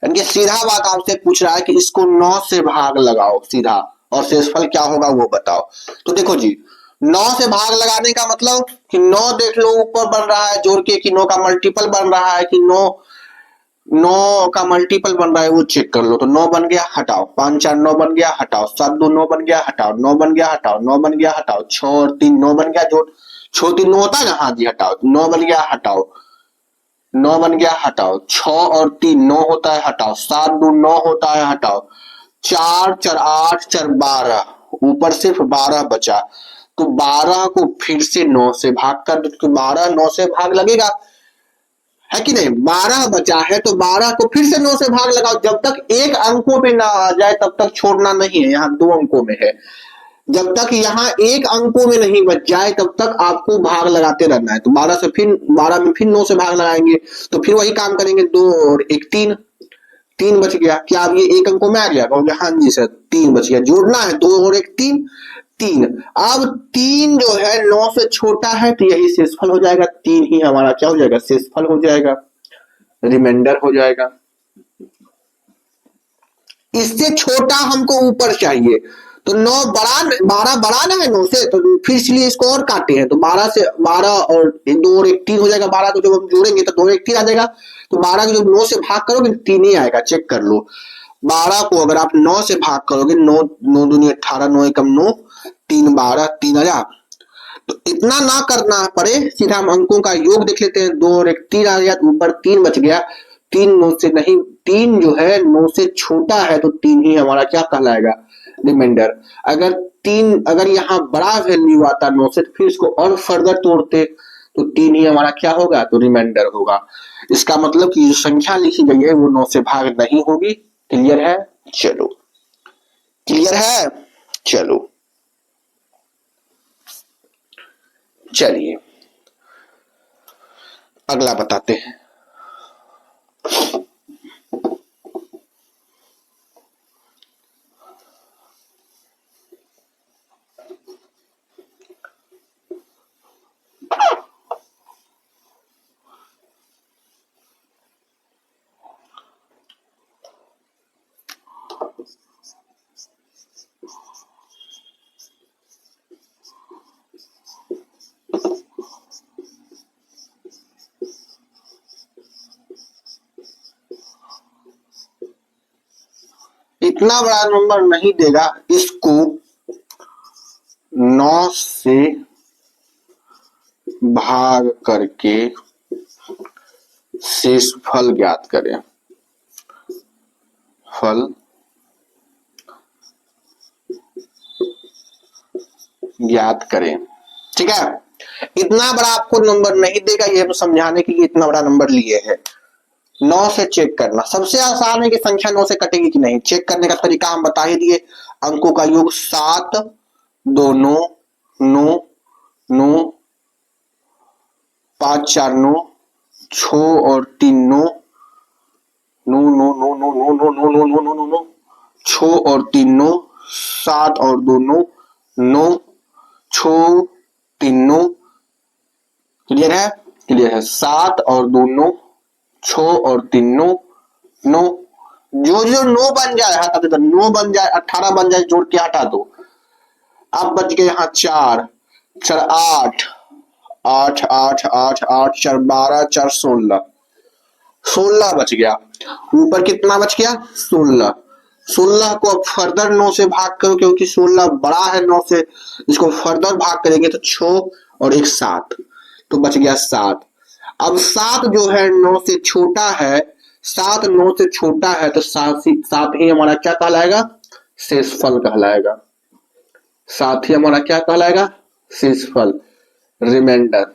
यानी कि सीधा बात आपसे पूछ रहा है कि इसको 9 से भाग लगाओ सीधा और शेषफल क्या होगा वो बताओ। तो देखो जी 9 से भाग लगाने का मतलब कि 9 देख लो ऊपर बन रहा है जोड़ के, कि 9 का मल्टीपल बन रहा है, कि 9 का मल्टीपल बन रहा है वो चेक कर लो। तो 9 बन गया हटाओ, 5 4 9 बन गया हटाओ, 7 2 9 बन गया हटाओ, 9 बन गया हटाओ, 9 बन गया हटाओ, 6 और 3 9 बन गया, जोड़ 6 3 9 होता है ना, हाँ जी हटाओ, 9 बन गया हटाओ, 9 बन गया हटाओ, 6 और 3 9 होता है हटाओ, 7 2 9 होता है हटाओ, 4 4 8 4 12, ऊपर सिर्फ 12 बचा। तो 12 को फिर से 9 से भाग कर दो, तो 12 9 से भाग लगेगा है कि नहीं। 12 बचा है तो 12 को फिर से 9 से भाग लगाओ, जब तक एक अंकों पे ना आ जाए तब तक छोड़ना नहीं है। यहाँ 2 अंकों में है, जब तक यहाँ एक अंकों में नहीं बच जाए तब तक आपको भाग लगाते रहना है। तो 12 से फिर 12 में फिर 9 से भाग लगाएंगे तो फिर वही काम करेंगे, 2 और 1 3, 3 बच गया। क्या अब ये एक अंकों में आ गया, कहोगे हाँ जी सर 3 बच गया, जोड़ना है 2 और 1 3 3। अब 3 जो है 9 से छोटा है तो यही शेषफल हो जाएगा, 3 ही हमारा क्या हो जाएगा, शेषफल हो जाएगा, रिमाइंडर हो जाएगा। इससे छोटा हमको ऊपर चाहिए, तो 9 बड़ा 12 बड़ा ना है 9 से, तो फिर इसलिए इसको और काटे हैं। तो 12 से 12 और 2 और 1 3 हो जाएगा, 12 को जब हम जोड़ेंगे तो 2 और 1 3 आ जाएगा। तो 12 को जब 9 से भाग करोगे 3 ही आएगा, चेक कर लो। 12 को अगर आप 9 से भाग करोगे, 9 9 दूनी 18, 9 एकम 9, 3 12 3 हजार। तो इतना ना करना पड़े, सीधा हम अंकों का योग देख लेते हैं, 2 और 1 3 आ गया, ऊपर 3 बच गया। 3 9 से नहीं, 3 जो है 9 से छोटा है तो 3 ही हमारा क्या कहलाएगा, रिमाइंडर। अगर यहाँ बड़ा वैल्यू आता 9 से तो फिर इसको और फर्दर तोड़ते तो 3 ही हमारा क्या होगा, तो रिमाइंडर होगा। इसका मतलब कि जो संख्या लिखी गई है वो 9 से भाग नहीं होगी। क्लियर है, चलो क्लियर है, चलो चलिए अगला बताते हैं। इतना बड़ा नंबर नहीं देगा, इसको 9 से भाग करके शेषफल ज्ञात करें। फल ज्ञात करें। ठीक है, इतना बड़ा आपको नंबर नहीं देगा, ये तो समझाने के लिए इतना बड़ा नंबर लिए हैं। 9 से चेक करना सबसे आसान है कि संख्या 9 से कटेगी कि नहीं। चेक करने का तरीका हम बता ही दिए। अंकों का योग 7 2 9 9 9 5 4 9 6 और 3 9 9 9 9 9 9 9 9 9 9 9 9 6 और 3 9 7 और 2 9 9 6 3 9। क्लियर है? क्लियर है। 7 और 2 9 6 और 3 9 9। जो जो 9 बन जाए हटा दो, 9 बन जाए 18 बन जाए जोड़ के हटा दो। अब बच गए यहाँ 4 4 8 8 8 8 8 4 12 4 16 16 बच गया। ऊपर कितना बच गया? 16। 16 को अब फर्दर 9 से भाग करो क्योंकि 16 बड़ा है 9 से। इसको फर्दर भाग करेंगे तो 6 और 1 7, तो बच गया 7। अब 7 जो है 9 से छोटा है, 7 9 से छोटा है तो 7 ही हमारा क्या कहलाएगा? शेषफल कहलाएगा। 7 ही हमारा क्या कहलाएगा? शेषफल, रिमाइंडर।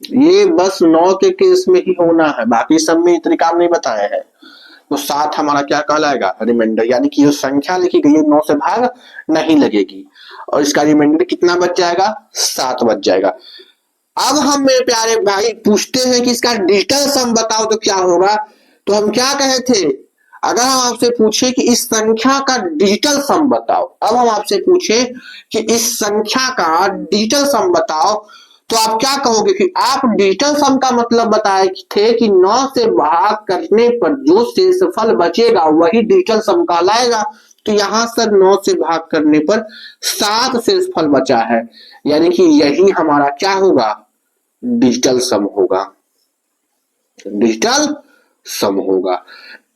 ये बस 9 के केस में ही होना है, बाकी सब में इतने काम नहीं बताए हैं। तो 7 हमारा क्या कहलाएगा? रिमाइंडर। यानी कि जो संख्या लिखी गई है 9 से भाग नहीं लगेगी और इसका रिमाइंडर कितना बच जाएगा? 7 बच जाएगा। अब हम मेरे प्यारे भाई पूछते हैं कि इसका डिजिटल सम बताओ तो क्या होगा। तो हम क्या कहे थे, अगर हम आपसे पूछे कि इस संख्या का डिजिटल सम बताओ, अब हम आपसे पूछे कि इस संख्या का डिजिटल सम बताओ, तो आप क्या कहोगे कि आप डिजिटल सम का मतलब बताए थे कि 9 से भाग करने पर जो शेषफल बचेगा वही डिजिटल सम कहलाएगा। तो यहां सर 9 से भाग करने पर 7 शेषफल बचा है, यानी कि यही हमारा क्या होगा? डिजिटल सम होगा। डिजिटल सम होगा।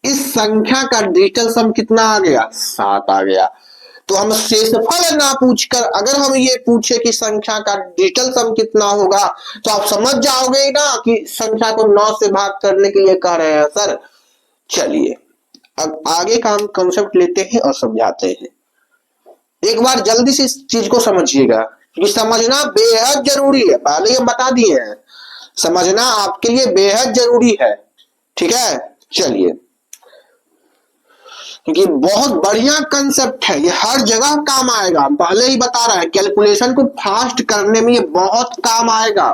इस संख्या का डिजिटल सम कितना आ गया? 7 आ गया। तो हम शेषफल ना पूछकर अगर हम ये पूछे कि संख्या का डिजिटल सम कितना होगा तो आप समझ जाओगे ना कि संख्या को 9 से भाग करने के लिए कह रहे हैं सर। चलिए अब आगे का हम कॉन्सेप्ट लेते हैं और समझाते हैं। एक बार जल्दी से इस चीज को समझिएगा क्योंकि समझना बेहद जरूरी है। पहले ये बता दिए हैं, समझना आपके लिए बेहद जरूरी है। ठीक है, चलिए, क्योंकि बहुत बढ़िया कंसेप्ट है, ये हर जगह काम आएगा। हम पहले ही बता रहे हैं, कैलकुलेशन को फास्ट करने में ये बहुत काम आएगा।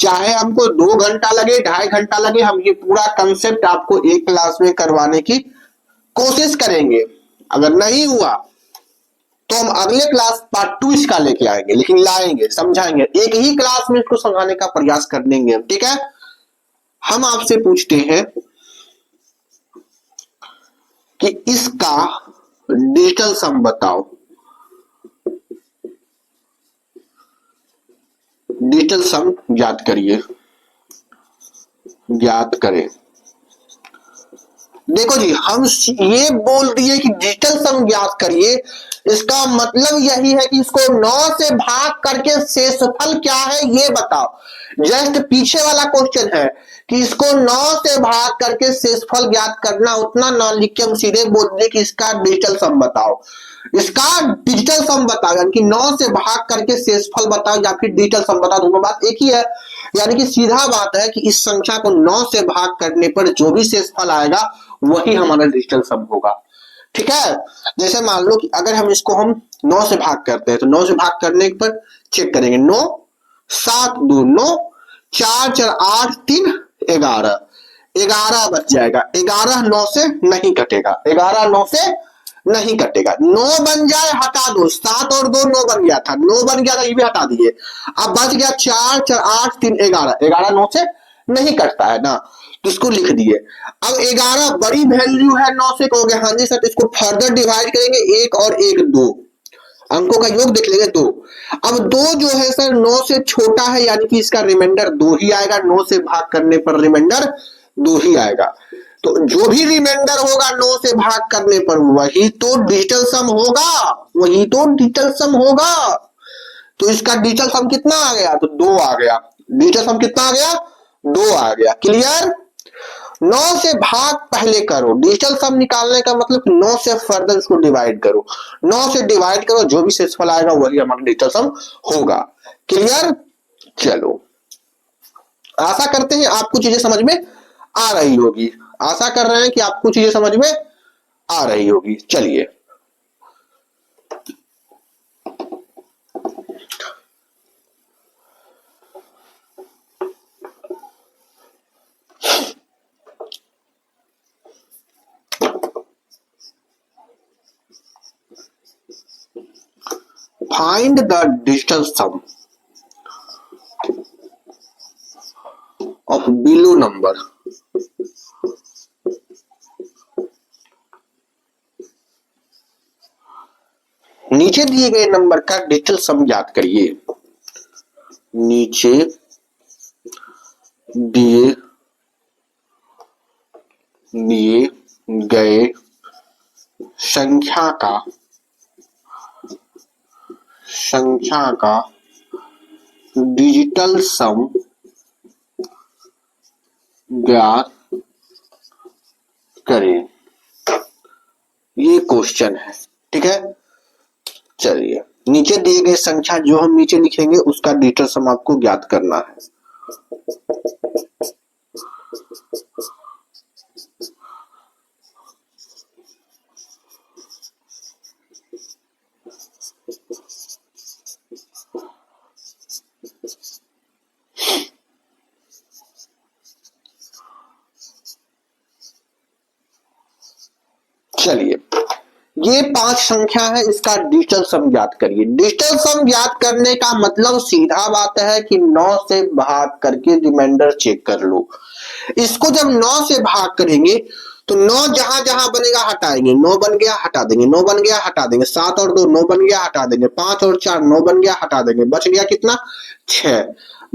चाहे हमको 2 घंटा लगे 2.5 घंटा लगे, हम ये पूरा कंसेप्ट आपको एक क्लास में करवाने की कोशिश करेंगे। अगर नहीं हुआ तो हम अगले क्लास पार्ट 2 इसका लेके आएंगे, लेकिन लाएंगे, समझाएंगे। एक ही क्लास में इसको समझाने का प्रयास करेंगे। ठीक है, हम आपसे पूछते हैं कि इसका डिजिटल सम बताओ। डिजिटल सम ज्ञात करिए, ज्ञात करें। देखो जी, हम ये बोल दिए कि डिजिटल सम ज्ञात करिए, इसका मतलब यही है कि इसको 9 से भाग करके शेषफल क्या है ये बताओ। जस्ट पीछे वाला क्वेश्चन है कि इसको 9 से भाग करके शेषफल ज्ञात करना, उतना ना लिख के हम सीधे बोल दिए कि इसका डिजिटल सम बताओ। इसका डिजिटल सम बताओ, यानी कि 9 से भाग करके शेषफल बताओ या फिर डिजिटल सम बताओ, दोनों बात एक ही है। यानी कि सीधा बात है कि इस संख्या को 9 से भाग करने पर जो भी शेषफल आएगा वही हमारा डिजिटल सम होगा। ठीक है, जैसे मान लो कि अगर हम इसको 9 से भाग करते हैं तो 9 से भाग करने पर चेक करेंगे 9 7 2 9 4 4 8 3 11 11 बच जाएगा। 11 9 से नहीं कटेगा, 11 9 से नहीं कटेगा। 9 बन जाए हटा दो, 7 और 2 9 बन गया था, 9 बन गया था, ये भी हटा दिए। अब बच गया 4 4 8 3 11 11 9 से नहीं कटता है ना, तो इसको लिख दिए। अब 11 बड़ी वैल्यू है 9 से, कहोगे हाँ जी सर, इसको फर्दर डिवाइड करेंगे, 1 और 1 2, अंकों का योग देख लेंगे 2। अब 2 जो है सर 9 से छोटा है, यानी कि इसका रिमाइंडर 2 ही आएगा। 9 से भाग करने पर रिमाइंडर 2 ही आएगा। तो जो भी रिमाइंडर होगा 9 से भाग करने पर वही तो डिजिटल सम होगा, वही तो डिजिटल सम होगा। तो इसका डिजिटल सम कितना आ गया, तो 2 आ गया। डिजिटल सम कितना आ गया, 2 आ गया। क्लियर। 9 से भाग पहले करो, डिजिटल सम निकालने का मतलब 9 से फर्दर इसको डिवाइड करो, 9 से डिवाइड करो, जो भी शेषफल आएगा वही हमारा डिजिटल सम होगा। क्लियर। चलो, आशा करते हैं आपको चीजें समझ में आ रही होगी, आशा कर रहे हैं कि आपको चीजें समझ में आ रही होगी। चलिए, find the digital sum of below number. नीचे दिए गए नंबर का डिजिटल सम ज्ञात करिए। नीचे दिए गए संख्या का डिजिटल सम ज्ञात करें। ये क्वेश्चन है, ठीक है। चलिए, नीचे दिए गए संख्या जो हम नीचे लिखेंगे उसका डिजिटल सम आपको ज्ञात करना है। चलिए, ये 5 संख्या है, इसका डिजिटल सम ज्ञात करिए। डिजिटल सम ज्ञात करने का मतलब सीधा बात है कि 9 से भाग करके रिमाइंडर चेक कर लो। इसको जब 9 से भाग करेंगे तो 9 जहां जहां बनेगा हटाएंगे, 9 बन गया हटा देंगे, 9 बन गया हटा देंगे, 7 और 2 9 बन गया हटा देंगे, 5 और 4 9 बन गया हटा देंगे, बच गया कितना 6,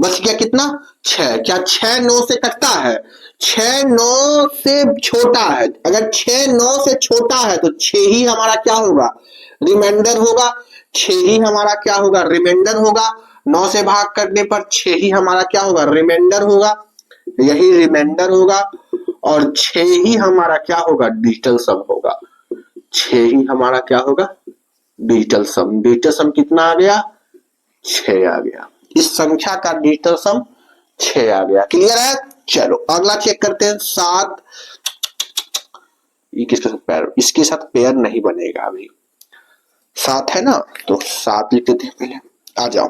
बच गया कितना 6। क्या 6 9 से कटता है, 6 9 से छोटा है। अगर 6 9 से छोटा है तो 6 ही हमारा क्या होगा, रिमाइंडर होगा। 6 ही हमारा क्या होगा, रिमाइंडर होगा। 9 से भाग करने पर 6 ही हमारा क्या होगा, रिमाइंडर होगा, यही रिमाइंडर होगा। और 6 ही हमारा क्या होगा, डिजिटल सम होगा। 6 ही हमारा क्या होगा, डिजिटल सम। डिजिटल सम कितना आ गया, 6 आ गया। इस संख्या का डिजिटल सम 6 आ गया। क्लियर है। चलो अगला चेक करते हैं। 7, ये किसके साथ पेयर, इसके साथ पेयर नहीं बनेगा अभी। 7 है ना, तो 7 लिख देते हैं पहले। आ जाओ,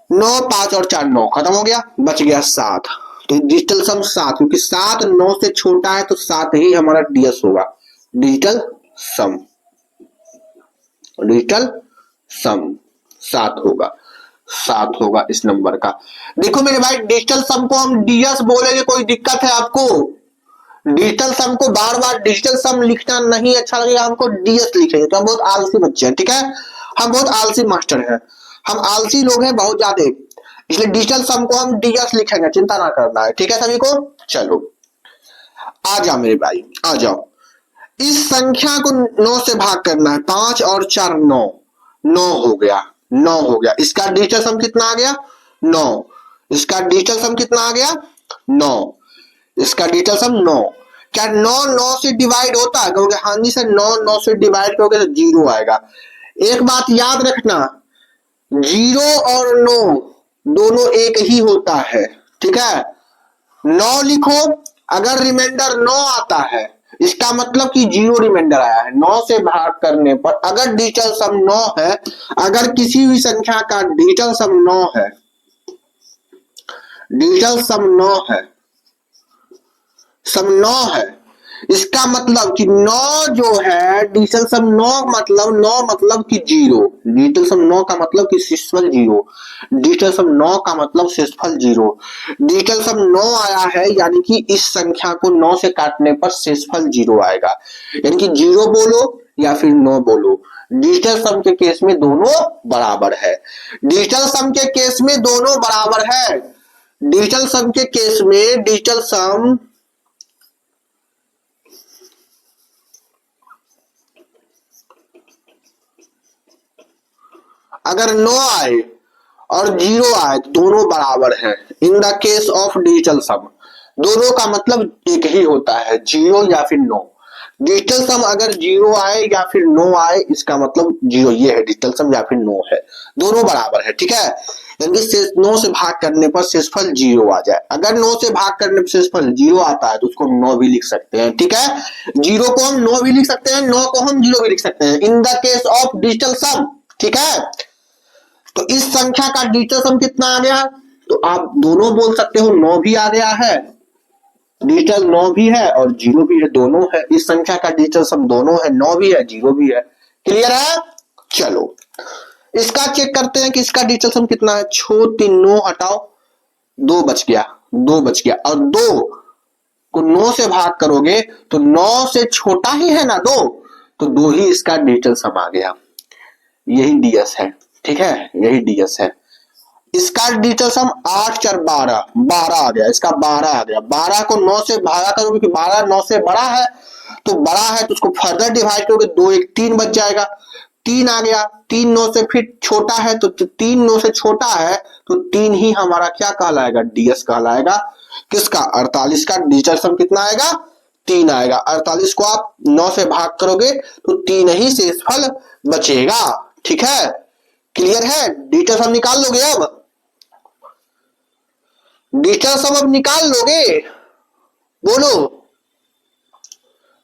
9 5 और 4 9, खत्म हो गया, बच गया 7। तो डिजिटल सम 7, क्योंकि 7 9 से छोटा है तो 7 ही हमारा डीएस होगा, डिजिटल सम। डिजिटल सम 7 होगा, 7 होगा इस नंबर का। देखो मेरे भाई, डिजिटल सम को हम डीएस बोलेंगे, कोई दिक्कत है आपको? डिजिटल सम को बार बार डिजिटल सम लिखना नहीं अच्छा लगेगा, हमको डीएस लिखेंगे। तो हम बहुत आलसी बच्चे हैं, ठीक है, हम बहुत आलसी मास्टर हैं, हम आलसी लोग हैं बहुत ज्यादा, इसलिए डिजिटल सम को हम डीएस लिखेंगे, चिंता ना करना है, ठीक है सभी को। चलो आ जाओ मेरे भाई, आ जाओ। इस संख्या को 9 से भाग करना है, 5 और 4 9, 9 हो गया, 9 हो गया। इसका डिजिटल सम कितना आ गया, 9। इसका डिजिटल सम कितना आ गया, 9। इसका डिजिटल सम 9। क्या 9 9 से डिवाइड होता है, क्योंकि हाँ जी सर 9 9 से डिवाइड करोगे तो 0 आएगा। एक बात याद रखना, 0 और 9 दोनों एक ही होता है, ठीक है। 9 लिखो, अगर रिमाइंडर 9 आता है इसका मतलब कि 0 रिमाइंडर आया है। 9 से भाग करने पर अगर डिजिटल सम 9 है, अगर किसी भी संख्या का डिजिटल सम 9 है, डिजिटल सम 9 है, सम 9 है, इसका मतलब कि 9 जो है डिजिटल सम 9 मतलब 9 मतलब कि 0। डिजिटल सम 9 का मतलब कि शेषफल 0। डिजिटल सम 9 का मतलब शेषफल 0। डिजिटल सम 9 आया है, यानी कि इस संख्या को 9 से काटने पर शेषफल 0 आएगा। यानी कि 0 बोलो या फिर 9 बोलो, डिजिटल सम के केस में दोनों बराबर है। डिजिटल सम के केस में दोनों बराबर है। डिजिटल सम के केस में डिजिटल सम अगर 9 आए और 0 आए तो दोनों बराबर हैं। In the case of digital sum दोनों का मतलब एक ही होता है, 0 या फिर 9। डिजिटल सम अगर 0 आए या फिर 9 आए इसका मतलब 0 ये है डिजिटल सम या फिर 9 है, दोनों बराबर है। ठीक है, यानी 9 से भाग करने पर शेषफल 0 आ जाए। अगर 9 से भाग करने पर शेषफल 0 आता है तो उसको 9 भी लिख सकते हैं। ठीक है, 0 को हम 9 भी लिख सकते हैं, 9 को हम 0 भी लिख सकते हैं in the case of digital sum. ठीक है, तो इस संख्या का डिजिटल सम कितना आ गया, तो आप दोनों बोल सकते हो, 9 भी आ गया है, डिजिटल 9 भी है और 0 भी है, दोनों है। इस संख्या का डिजिटल सम दोनों है, 9 भी है 0 भी है। क्लियर है? चलो इसका चेक करते हैं कि इसका डिजिटल सम कितना है। 6 3 9 हटाओ, 2 बच गया, 2 बच गया, और 2 को 9 से भाग करोगे तो 9 से छोटा ही है ना 2, तो 2 ही इसका डिजिटल सम आ गया। यही डीएस है। ठीक है, यही डीएस है। इसका डिजिटल सम 8 4 12 12 आ गया, इसका 12 आ गया। 12 को 9 से भागा करोगे कि 12 9 से बड़ा है, तो बड़ा है तो उसको फर्दर डिवाइड करोगे, 2 1 3 बच जाएगा, 3 आ गया। 3 9 से फिर छोटा है, तो 3 9 से छोटा है तो 3 ही हमारा क्या कहलाएगा, डीएस कहलाएगा। किसका? 48 का डिजिटल सम कितना आएगा, 3 आएगा। 48 को आप 9 से भाग करोगे तो 3 ही शेषफल बचेगा। ठीक है, क्लियर है? डिजिटल सम निकाल लोगे अब, डिजिटल सम अब निकाल लोगे, बोलो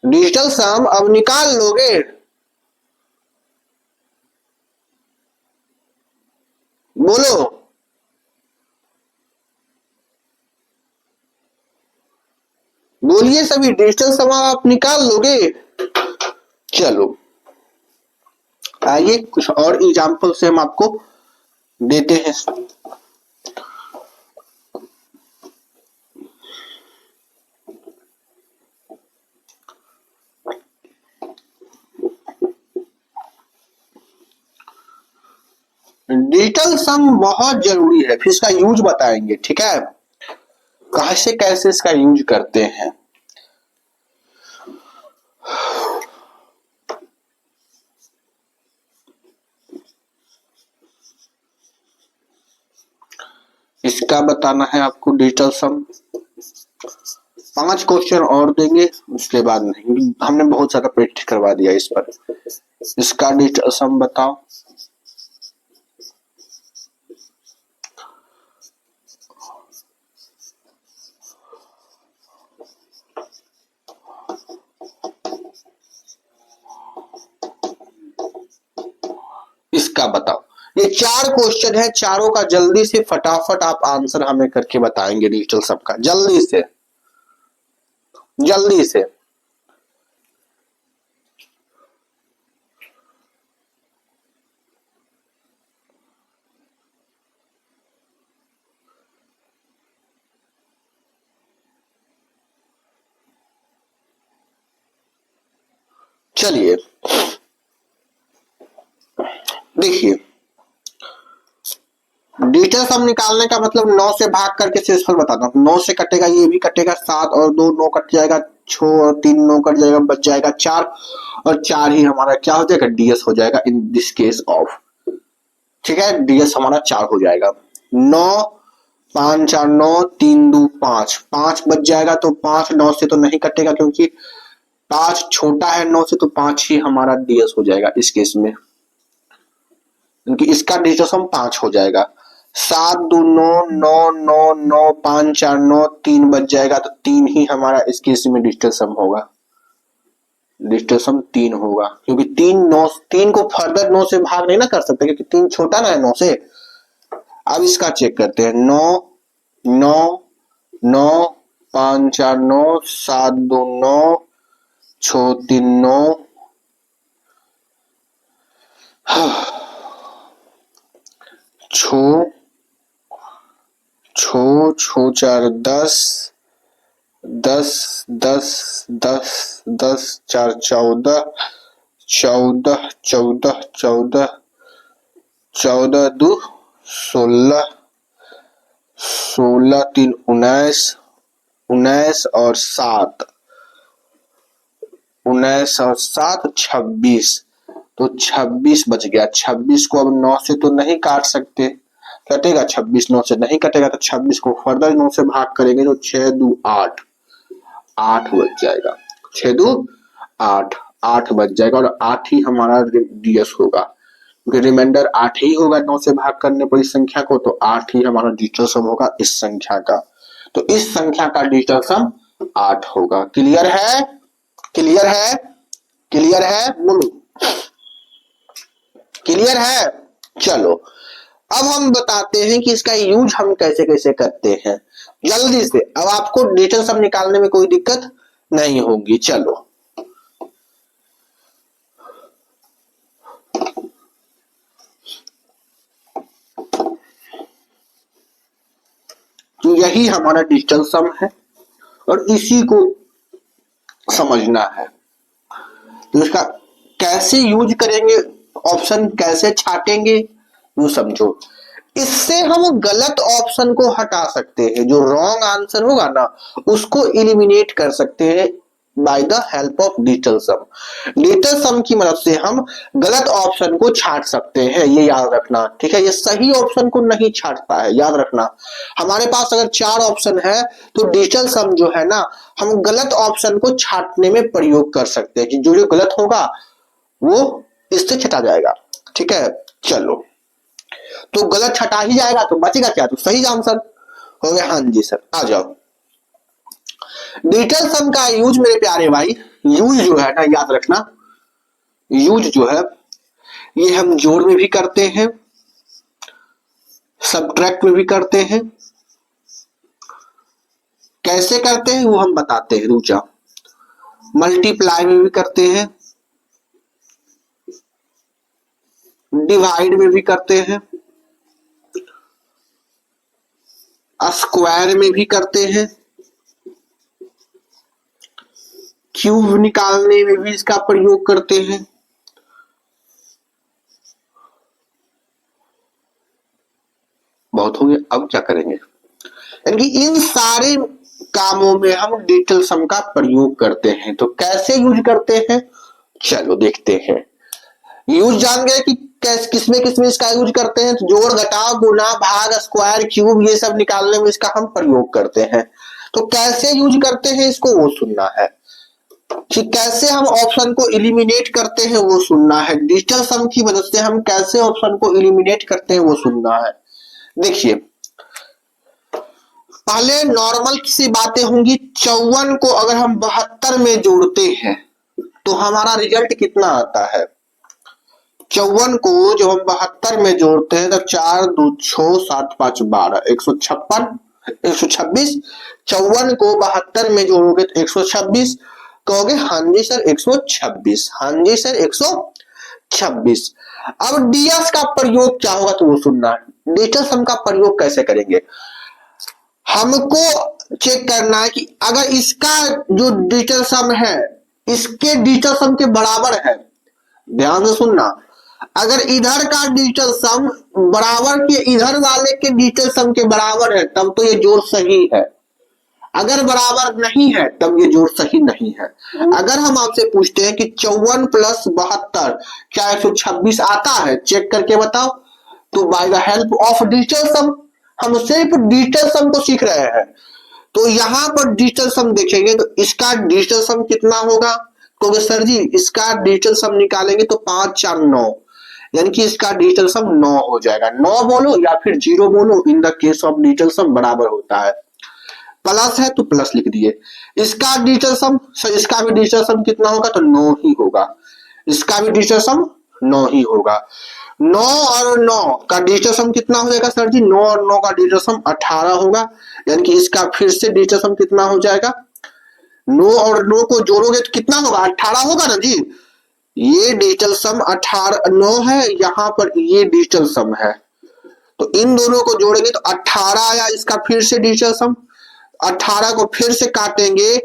डिजिटल सम अब निकाल लोगे, बोलो बोलिए सभी, डिजिटल सम आप निकाल लोगे। चलो आइए कुछ और एग्जांपल से हम आपको देते हैं। डिजिटल सम बहुत जरूरी है, फिर इसका यूज बताएंगे। ठीक है, कैसे कैसे इसका यूज करते हैं। इसका बताना है आपको डिजिटल सम। 5 क्वेश्चन और देंगे, उसके बाद नहीं, हमने बहुत सारा प्रैक्टिस करवा दिया इस पर। इसका डिजिटल सम बताओ। इसका बताओ। ये 4 क्वेश्चन है, चारों का जल्दी से फटाफट आप आंसर हमें करके बताएंगे डिजिटल सम का, जल्दी से जल्दी से। चलिए देखिए, डिजिटल सम निकालने का मतलब 9 से भाग करके शेषफल बताता हूँ। 9 से कटेगा, ये भी कटेगा, 7 और 2 9 कट जाएगा, 6 और 3 9 कट जाएगा, बच जाएगा 4, और 4 ही हमारा क्या हो जाएगा, डीएस हो जाएगा इन दिस केस ऑफ। ठीक है, डीएस हमारा 4 हो जाएगा। 9 5 4 9 3 2 5 5 बच जाएगा, तो 5 9 से तो नहीं कटेगा क्योंकि 5 छोटा है 9 से, तो 5 ही हमारा डीएस हो जाएगा इस केस में, क्योंकि इसका डिजिटल सम 5 हो जाएगा। 7 2 9 9 9 9 5 4 9 3 बच जाएगा, तो 3 ही हमारा इस केस में डिजिटल सम होगा। डिजिटल सम 3 होगा, क्योंकि 3 को फर्दर 9 से भाग नहीं ना कर सकते, क्योंकि 3 छोटा ना है 9 से। अब इसका चेक करते हैं। 9 9 9 5 4 9 7 2 9 6 3 9 छो छो छो 4 10 10 10 10 10 4 14 14 14 14 14 2 16 16 3 19 19 और 7 19 और 7 26, तो 26 बच गया। 26 को अब 9 से तो नहीं काट सकते, कटेगा 26 9 से नहीं कटेगा, तो 26 को फर्दर 9 से भाग करेंगे तो 6 2 8, 8 बच जाएगा। 6 2 8, 8 बच जाएगा और 8 ही हमारा डीएस होगा, क्योंकि रिमाइंडर 8 ही होगा 9 से भाग करने पर इस संख्या को, तो 8 ही हमारा डिजिटल सम होगा इस संख्या का। तो इस संख्या का डिजिटल सम 8 होगा। क्लियर है? क्लियर है? क्लियर है? बोलो क्लियर है? चलो अब हम बताते हैं कि इसका यूज हम कैसे कैसे करते हैं जल्दी से। अब आपको डिजिटल सम निकालने में कोई दिक्कत नहीं होगी। चलो तो यही हमारा डिजिटल सम है और इसी को समझना है। तो इसका कैसे यूज करेंगे, ऑप्शन कैसे छाटेंगे वो समझो। इससे हम गलत ऑप्शन को हटा सकते हैं, जो रॉन्ग आंसर होगा ना उसको एलिमिनेट कर सकते हैं by the help of digital sum. Digital sum की मदद से हम गलत ऑप्शन को छाट सकते हैं, ये याद रखना, ठीक है। ये सही ऑप्शन को नहीं छाटता है, याद रखना। हमारे पास अगर 4 ऑप्शन है तो डिजिटल सम जो है ना हम गलत ऑप्शन को छाटने में प्रयोग कर सकते हैं, कि जो गलत होगा वो इससे छटा जाएगा, ठीक है। चलो तो गलत छटा ही जाएगा तो बचेगा क्या, तो सही आंसर हो गया। हाँ जी सर, आ जाओ। डिजिटल सम का यूज मेरे प्यारे भाई, यूज जो है ना याद रखना, यूज जो है ये हम जोड़ में भी करते हैं, सबट्रैक्ट में भी करते हैं। कैसे करते हैं वो हम बताते हैं, रुक जाओ। मल्टीप्लाई में भी करते हैं, डिवाइड में भी करते हैं, स्क्वायर में भी करते हैं, क्यूब निकालने में भी इसका प्रयोग करते हैं। बहुत हो गया, अब क्या करेंगे, यानी कि इन सारे कामों में हम डिजिटल सम का प्रयोग करते हैं। तो कैसे यूज करते हैं चलो देखते हैं। यूज जान गए कि किसमें किसमें इसका यूज करते हैं, तो जोड़ घटाव गुना भाग स्क्वायर क्यूब ये सब निकालने में इसका हम प्रयोग करते हैं। तो कैसे यूज करते हैं इसको वो सुनना है, कि कैसे हम ऑप्शन को एलिमिनेट करते हैं वो सुनना है। डिजिटल सम की मदद से हम कैसे ऑप्शन को एलिमिनेट करते हैं वो सुनना है। देखिए पहले नॉर्मल सी बातें होंगी। 54 को अगर हम 72 में जोड़ते हैं तो हमारा रिजल्ट कितना आता है। 54 को जो हम 72 में जोड़ते हैं तो 4 2 6 7 5 12 156 126। 54 को 72 में जोड़ोगे तो 126। कहोगे हाँ जी सर 126, हाँ जी सर 126। अब डीएस का प्रयोग क्या होगा तो वो सुनना है। डिजिटल सम का प्रयोग कैसे करेंगे, हमको चेक करना है कि अगर इसका जो डिजिटल सम है इसके डिजिटल सम के बराबर है। ध्यान से सुनना, अगर इधर का डिजिटल सम बराबर के इधर वाले के डिजिटल सम के बराबर है तब तो ये जोड़ सही है, अगर बराबर नहीं है तब ये जोड़ सही नहीं है। अगर हम आपसे पूछते हैं कि 54 प्लस 72 क्या 126 आता है, चेक करके बताओ, तो by the help of digital sum, हम सिर्फ डिजिटल सम को सीख रहे हैं। तो यहाँ पर डिजिटल सम देखेंगे तो इसका डिजिटल सम कितना होगा, तो सर जी इसका डिजिटल सम निकालेंगे तो 5 4 9, यानी कि इसका डिजिटल सम 9 हो जाएगा। 9 बोलो या फिर 0 बोलो, in the case of digital sum बराबर होता है। प्लस है तो प्लस लिख दिए। इसका डिजिटल सम, इसका भी डिजिटल सम कितना होगा तो 9 ही होगा, इसका भी डिजिटल सम 9 ही होगा। 9 और 9 का डिजिटल सम कितना हो जाएगा सर जी, 9 और 9 का डिजिटल सम 18 होगा, यानी कि इसका फिर से डिजिटल सम कितना हो जाएगा। 9 और 9 को जोड़ोगे तो कितना होगा, 18 होगा ना जी। ये डिजिटल सम 18 9 है, यहाँ पर ये डिजिटल सम है, तो इन दोनों को जोड़ेंगे तो 18 आया इसका फिर से डिजिटल सम। 18 को फिर से काटेंगे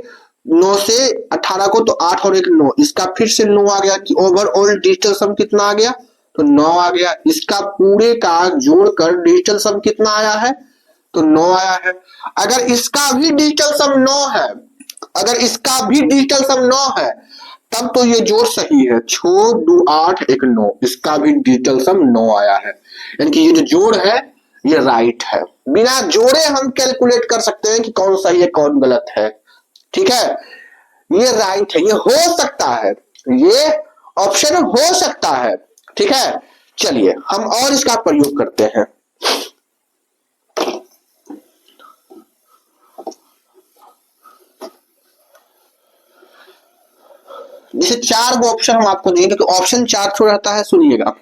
9 से 18 को, तो 8 और 1 9, इसका फिर से 9 आ गया कि ओवरऑल डिजिटल सम कितना आ गया तो 9 आ गया। इसका पूरे का जोड़कर डिजिटल सम कितना आया है तो 9 आया है। अगर इसका भी डिजिटल सम 9 है, अगर इसका भी डिजिटल सम 9 है तब तो ये जोड़ सही है। 6 2 8 1 9, इसका भी डिजिटल सम 9 आया है, यानी कि ये जो जोड़ है ये राइट है। बिना जोड़े हम कैलकुलेट कर सकते हैं कि कौन सही है कौन गलत है। ठीक है, ये राइट है, ये हो सकता है, ये ऑप्शन हो सकता है। ठीक है, चलिए हम और इसका प्रयोग करते हैं। जैसे 4 वो ऑप्शन हम आपको देंगे, तो ऑप्शन 4 थोड़ा रहता है, सुनिएगा।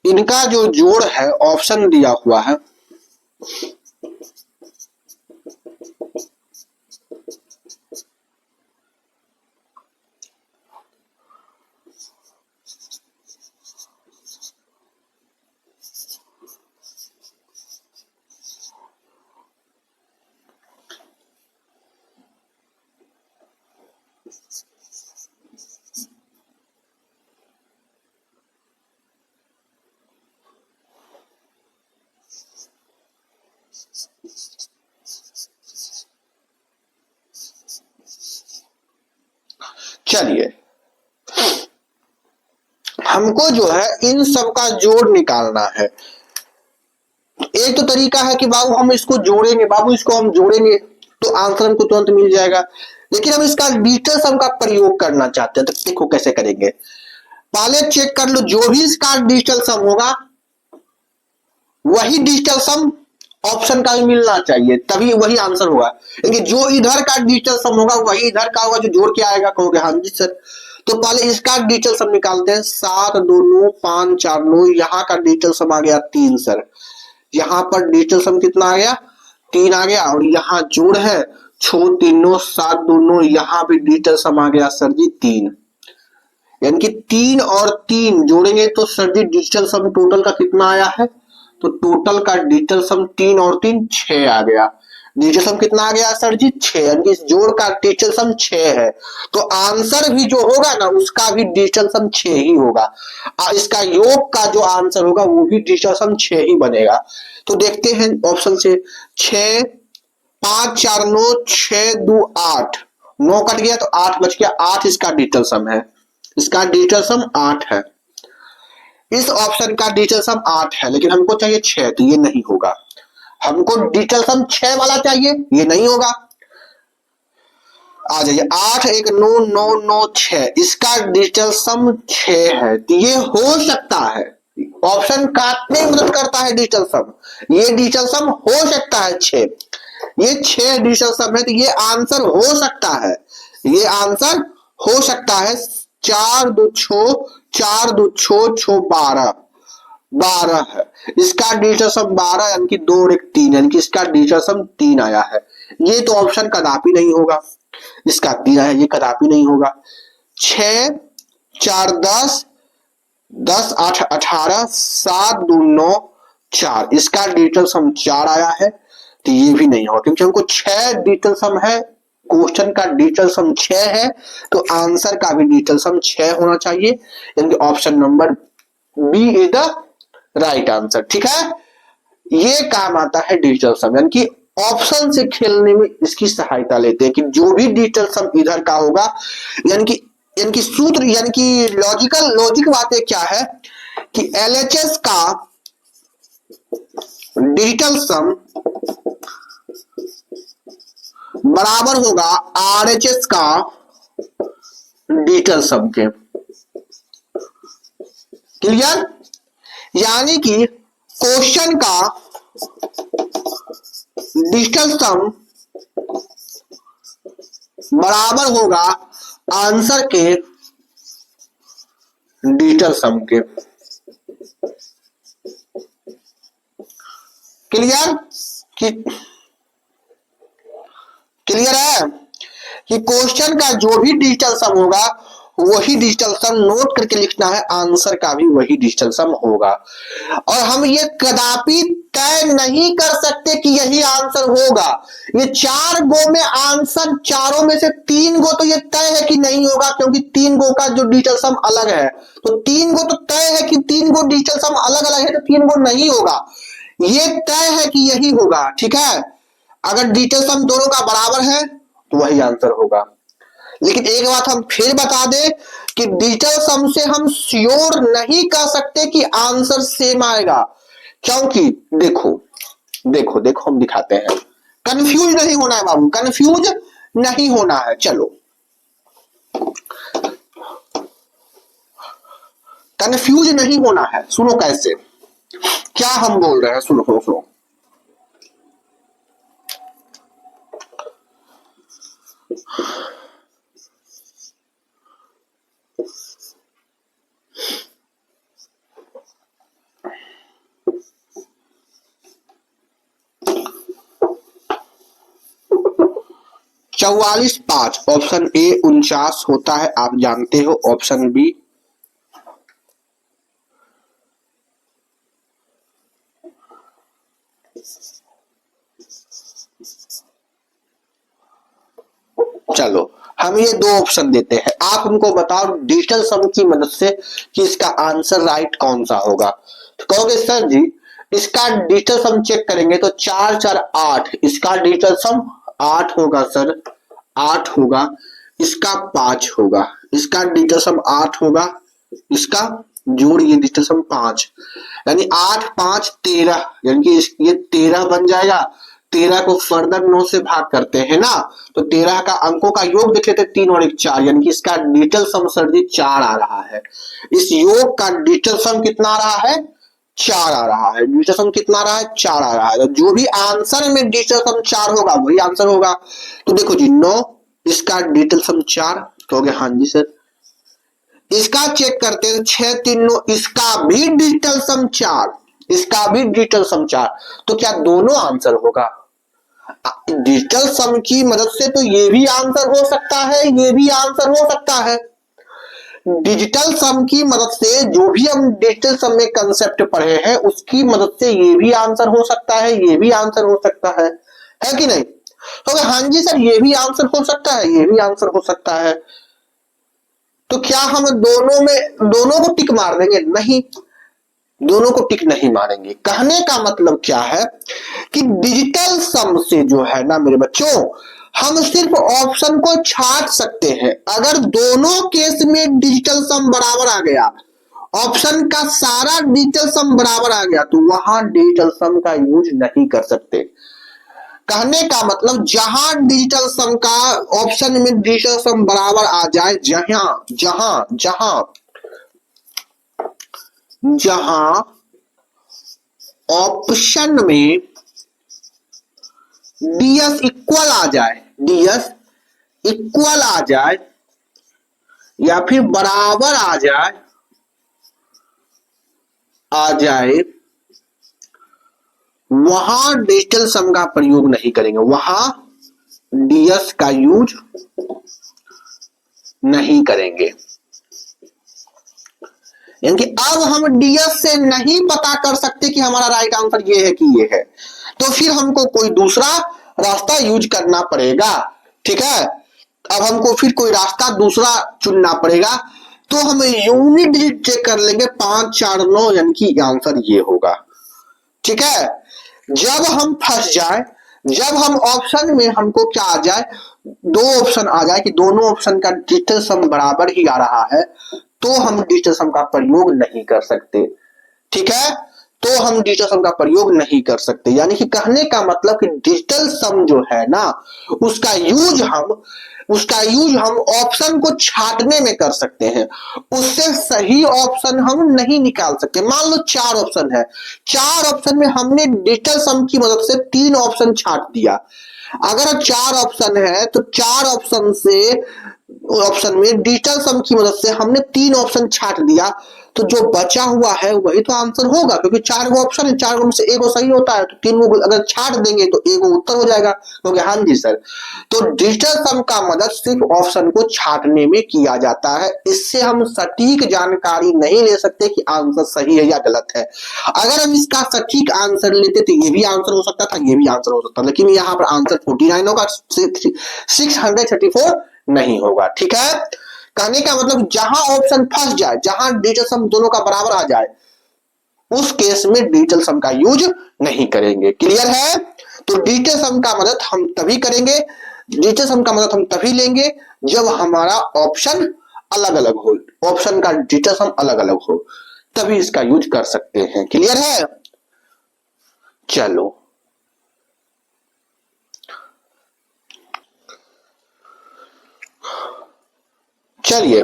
इनका जो जोड़ है ऑप्शन दिया हुआ है, चलिए हमको जो है इन सब का जोड़ निकालना है। एक तो तरीका है कि बाबू हम इसको जोड़ेंगे, बाबू इसको हम जोड़ेंगे तो आंसर हमको तुरंत मिल जाएगा, लेकिन हम इसका डिजिटल सम का प्रयोग करना चाहते हैं, तो देखो कैसे करेंगे। पहले चेक कर लो, जो भी इसका डिजिटल सम होगा वही डिजिटल सम ऑप्शन का भी मिलना चाहिए, तभी वही आंसर होगा। क्योंकि जो इधर का डिजिटल सम होगा वही इधर का होगा, जो जोड़ के आएगा कहोगे हाँ जी सर। तो पहले इसका डिजिटल सम निकालते हैं। 7 2 9 5 4 9, यहाँ का डिजिटल सम आ गया 3 सर। यहाँ पर डिजिटल सम कितना आ गया? 3 आ गया। और यहाँ जोड़ है 6 3 9 7 2 9, यहाँ भी डिजिटल सम आ गया सर जी 3। यानी कि 3 और 3 जोड़ेंगे तो सर जी डिजिटल सम टोटल का कितना आया है? तो टोटल का डिजिटल सम 3 और 3 6 आ गया। डिजिटल सम कितना आ गया सर जी? 6, यानी कि इस जोड़ का डिजिटल सम 6 है। तो आंसर भी जो होगा ना उसका भी डिजिटल सम 6 ही होगा। इसका योग का जो आंसर होगा वो भी डिजिटल सम 6 ही बनेगा। तो देखते हैं ऑप्शन से। 6 5 4 9 6 2 8, 9 कट गया तो 8 बच गया, 8 इसका डिजिटल सम है। इसका डिजिटल सम 8 है। इस ऑप्शन का डिजिटल सम 8 है, लेकिन हमको चाहिए 6, तो ये नहीं होगा। हमको डिजिटल सम 6 वाला चाहिए, ये नहीं होगा। आ जाइए, 8 1 9 9 9 6, इसका डिजिटल सम 6 है, तो ये हो सकता है। ऑप्शन काटने में मदद करता है डिजिटल सम। ये डिजिटल सम हो सकता है 6, ये 6 डिजिटल सम है, तो ये आंसर हो सकता है। ये आंसर हो सकता है। 4 2 6 4 2 6 6 12, 12 है। इसका डिजिटल सम 12, यानी कि 2 और 1 3, यानी कि इसका डिजिटल सम 3 आया है। ये तो ऑप्शन कदापि नहीं होगा। इसका 3 है, ये कदापि नहीं होगा। 6 4 10 10 8 18 7 2 9 4, इसका डिजिटल सम 4 आया है, तो ये भी नहीं होगा, क्योंकि हमको 6 डिजिटल सम है। क्वेश्चन का डिजिटल सम 6 है, तो आंसर का भी डिजिटल सम 6 होना चाहिए, यानी option number B is the right answer. ठीक है, ये काम आता है डिजिटल सम, यानी कि ऑप्शन से खेलने में इसकी सहायता लेते हैं कि जो भी डिजिटल सम इधर का होगा, यानी कि सूत्र, यानी कि लॉजिक बातें क्या है कि एलएचएस का डिजिटल सम बराबर होगा आरएचएस का डिजिटल सम के। क्लियर? यानी कि क्वेश्चन का डिजिटल सम बराबर होगा आंसर के डिजिटल सम के। क्लियर? कि क्लियर है कि क्वेश्चन का जो भी डिजिटल सम होगा वही डिजिटल सम नोट करके लिखना है, आंसर का भी वही डिजिटल सम होगा। और हम ये कदापि तय नहीं कर सकते कि यही आंसर होगा। ये 4 गो में आंसर, चारों में से 3 गो तो ये तय है कि नहीं होगा, क्योंकि 3 गो का जो डिजिटल सम अलग है, तो 3 गो तो तय है कि 3 गो डिजिटल सम अलग अलग है, तो 3 गो नहीं होगा। ये तय है कि यही होगा, ठीक है। अगर डिजिटल सम दोनों का बराबर है तो वही आंसर होगा। लेकिन एक बात हम फिर बता दें कि डिजिटल सम से हम श्योर नहीं कह सकते कि आंसर सेम आएगा, क्योंकि देखो देखो देखो हम दिखाते हैं। कंफ्यूज नहीं होना है बाबू, कंफ्यूज नहीं होना है। चलो कंफ्यूज नहीं होना है, सुनो कैसे, क्या हम बोल रहे हैं, सुनो सुनो सुनो। चौवालीस 5 ऑप्शन ए 49 होता है, आप जानते हो। ऑप्शन बी चलो हम ये 2 ऑप्शन देते हैं, आप हमको बताओ डिजिटल सम की मदद से कि इसका आंसर राइट कौन सा होगा। तो कहोगे सर जी इसका डिजिटल सम चेक करेंगे तो 4 4 8, इसका डिजिटल सम 8 होगा सर, 8 होगा। इसका 5 होगा, इसका डिजिटल सम 8 होगा, इसका जोड़िए डिजिटल सम 5, यानी 8 5 13, यानी कि ये 13 बन जाएगा। 13 को फर्दर 9 से भाग करते हैं ना, तो 13 का अंकों का योग देख लेते, 3 और 1 4, यानी कि इसका डिजिटल सम सर जी 4 आ रहा है। इस योग का डिजिटल सम कितना आ रहा है, 4 आ रहा है। डिजिटल सम कितना आ रहा है, 4 आ रहा है। तो जो भी आंसर में डिजिटल सम 4 होगा वही आंसर होगा। तो देखो जी 9, इसका डिजिटल सम 4, कहोगे हाँ जी सर। इसका चेक करते हैं 6 3 9, इसका भी डिजिटल सम 4, इसका भी डिजिटल सम 4, तो क्या दोनों आंसर होगा। डिजिटल सम की मदद से तो ये भी आंसर हो सकता है, ये भी आंसर हो सकता है। डिजिटल सम की मदद से जो भी हम डिजिटल सम में कंसेप्ट पढ़े हैं उसकी मदद से ये भी आंसर हो सकता है, ये भी आंसर हो सकता है कि नहीं। तो हाँ जी सर ये भी आंसर हो सकता है, ये भी आंसर हो सकता है। तो क्या हम दोनों को टिक मार देंगे, नहीं, दोनों को टिक नहीं मारेंगे। कहने का मतलब क्या है कि डिजिटल सम से जो है ना मेरे बच्चों, हम सिर्फ ऑप्शन को छाट सकते हैं। अगर दोनों केस में डिजिटल सम बराबर आ गया, ऑप्शन का सारा डिजिटल सम बराबर आ गया, तो वहां डिजिटल सम का यूज नहीं कर सकते। कहने का मतलब जहां डिजिटल सम का ऑप्शन में डिजिटल सम बराबर आ जाए, जहां जहां जहां जहां ऑप्शन में डीएस इक्वल आ जाए, डीएस इक्वल आ जाए या फिर बराबर आ जाए वहां डिजिटल सम का प्रयोग नहीं करेंगे, वहां डीएस का यूज नहीं करेंगे। यानी कि अब हम डीएस से नहीं पता कर सकते कि हमारा राइट आंसर ये है कि ये है, तो फिर हमको कोई दूसरा रास्ता यूज करना पड़ेगा, ठीक है। अब हमको फिर कोई रास्ता दूसरा चुनना पड़ेगा, तो हम यूनिट डिजिट चेक कर लेंगे 5 4 9, यानी कि आंसर ये होगा, ठीक है। जब हम फंस जाए, जब हम ऑप्शन में हमको क्या आ जाए, 2 ऑप्शन आ जाए कि दोनों ऑप्शन का डिजिटल सम बराबर ही आ रहा है, तो हम डिजिटल सम का प्रयोग नहीं कर सकते, ठीक है। तो हम डिजिटल सम का प्रयोग नहीं कर सकते। यानी कि कहने का मतलब कि डिजिटल सम जो है ना, उसका यूज हम ऑप्शन को छाटने में कर सकते हैं, उससे सही ऑप्शन हम नहीं निकाल सकते। मान लो 4 ऑप्शन है, 4 ऑप्शन में हमने डिजिटल सम की मदद से 3 ऑप्शन छाट दिया। अगर 4 ऑप्शन है तो 4 ऑप्शन से ऑप्शन में डिजिटल सम की मदद से हमने 3 ऑप्शन छांट दिया, तो जो बचा हुआ है वही तो आंसर होगा, क्योंकि 4 गो ऑप्शन है, 4 गो में से एक सही होता है, तो 3 गो अगर छांट देंगे तो एक उत्तर हो जाएगा। क्योंकि हाँ जी सर, तो डिजिटल सम का मदद सिर्फ ऑप्शन को छांटने में किया जाता है, इससे हम सटीक जानकारी नहीं ले सकते कि आंसर सही है या गलत है। अगर हम इसका सटीक आंसर लेते तो ये भी आंसर हो सकता था, ये भी आंसर हो सकता था, लेकिन यहाँ पर आंसर 49 होगा, 634 नहीं होगा। ठीक है, कहने का मतलब जहां ऑप्शन फंस जाए, जहां डिजिटल सम दोनों का बराबर आ जाए, उस केस में डिजिटल सम का यूज नहीं करेंगे। क्लियर है? तो डिजिटल सम का मदद हम तभी करेंगे, डिजिटल सम का मदद हम तभी लेंगे जब हमारा ऑप्शन अलग अलग हो, ऑप्शन का डिजिटल सम अलग अलग हो, तभी इसका यूज कर सकते हैं। क्लियर है? चलो चलिए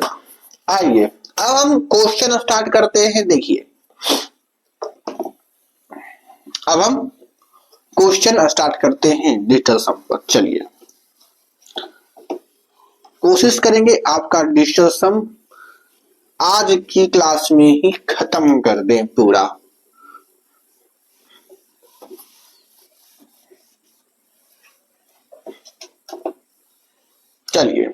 आइए अब हम क्वेश्चन स्टार्ट करते हैं। देखिए अब हम क्वेश्चन स्टार्ट करते हैं डिजिटल सम पर। चलिए कोशिश करेंगे आपका डिजिटल सम आज की क्लास में ही खत्म कर दें पूरा। चलिए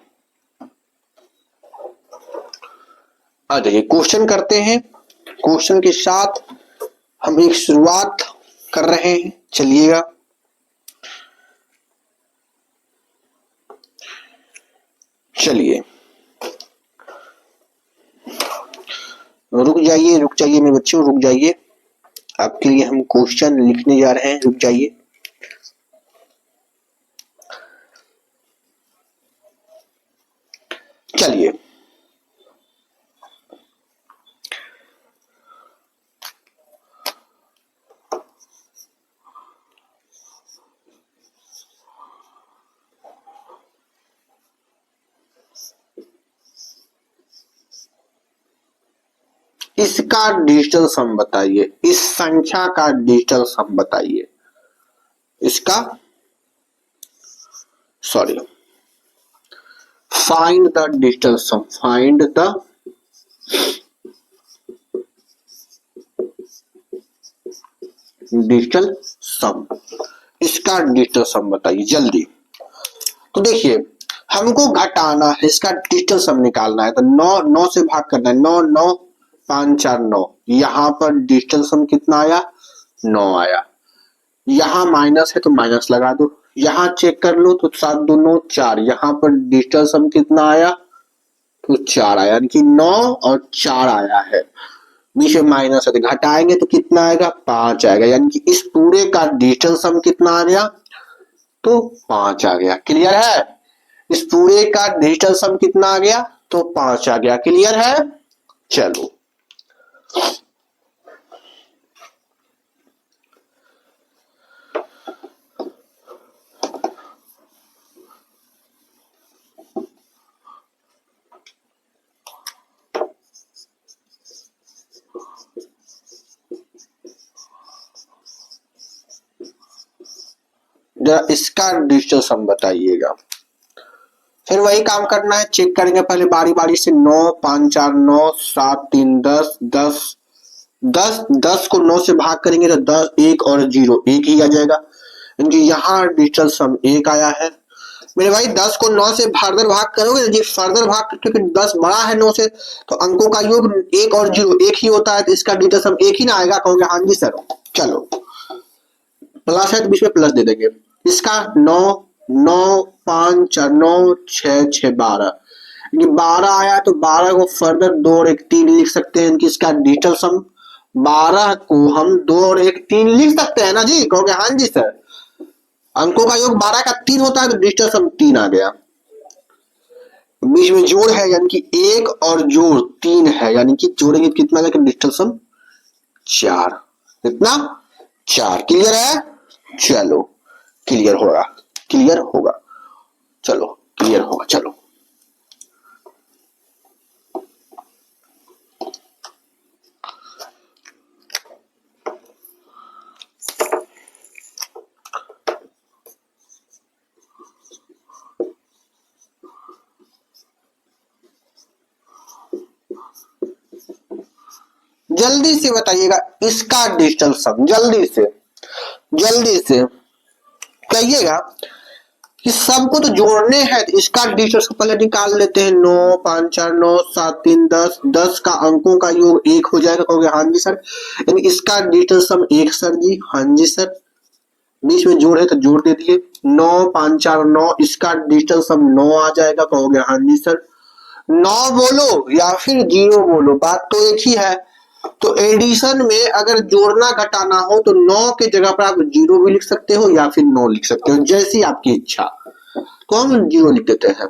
आ जाइए क्वेश्चन करते हैं। क्वेश्चन के साथ हम एक शुरुआत कर रहे हैं, चलिएगा। चलिए रुक जाइए मेरे बच्चों, रुक जाइए, आपके लिए हम क्वेश्चन लिखने जा रहे हैं, रुक जाइए। चलिए इसका डिजिटल सम बताइए, इस संख्या का डिजिटल सम बताइए। इसका sorry, find the digital sum, find the digital sum, इसका डिजिटल सम बताइए जल्दी। तो देखिए हमको घटाना है, इसका डिजिटल सम निकालना है, तो 9 से भाग करना है, 9 9 5 4 9, यहां पर डिजिटल सम कितना आया? 9 आया। यहां माइनस है तो माइनस लगा दो, यहां चेक कर लो तो 7 2 9 4, यहां पर डिजिटल सम कितना आया? तो 4 आया, यानी कि 9 और 4 आया है। नीचे माइनस है तो घटाएंगे तो कितना आएगा? 5 आएगा, यानी कि इस पूरे का डिजिटल सम कितना आ गया? तो 5 आ गया। क्लियर है? इस पूरे का डिजिटल सम कितना आ गया? तो 5 आ गया। क्लियर है? चलो जरा इसका डिजिटल सम बताइएगा। फिर वही काम करना है, चेक करेंगे पहले बारी बारी से। 9 5 4 9 7 3 10 10 10 10 को 9 से भाग करेंगे तो 10 1 और 0 1 ही आ जाएगा, यानी यहाँ डिजिटल सम 1 आया है। मेरे भाई 10 को 9 से फर्दर भाग करोगे, जी फर्दर भाग, क्योंकि 10 बड़ा है 9 से, तो अंकों का योग 1 और 0 1 ही होता है, तो इसका डिजिटल सम 1 ही ना आएगा। कहोगे हाँ जी सर। चलो प्लस है तो बीच में प्लस दे देंगे। इसका 9 9 5 4 9 6 6 12, 12 आया, तो 12 को फर्दर 2 और 1 3 लिख सकते हैं, कि इसका डिजिटल सम 12 को हम 2 और 1 3 लिख सकते हैं ना जी। कहोगे हाँ जी सर। अंकों का योग 12 का 3 होता है, तो डिजिटल सम 3 आ गया। बीच में जोड़ है, यानी कि 1 और जोड़ 3 है, यानी कि जोड़ेंगे कितना आ जाएगा? डिजिटल सम 4। कितना? 4। क्लियर है? चलो क्लियर होगा, क्लियर होगा, चलो क्लियर होगा। चलो जल्दी से बताइएगा इसका डिजिटल सम, जल्दी से कहिएगा कि सबको तो जोड़ने हैं, तो इसका डिजिटल सम पहले निकाल लेते हैं। 9 5 4 9 7 3 10, 10 का अंकों का योग 1 हो जाएगा। कहोगे हाँ जी सर, यानी इसका डिजिटल सम 1 सर जी, हाँ जी सर। बीच में जोड़ है तो जोड़ दे दिए, 9 5 4 9, इसका डिजिटल सम 9 आ जाएगा। कहोगे हाँ जी सर। 9 बोलो या फिर 0 बोलो, बात तो एक ही है। तो एडिशन में अगर जोड़ना घटाना हो तो 9 के जगह पर आप 0 भी लिख सकते हो या फिर 9 लिख सकते हो, जैसी आपकी इच्छा। तो हम 0 लिख देते हैं,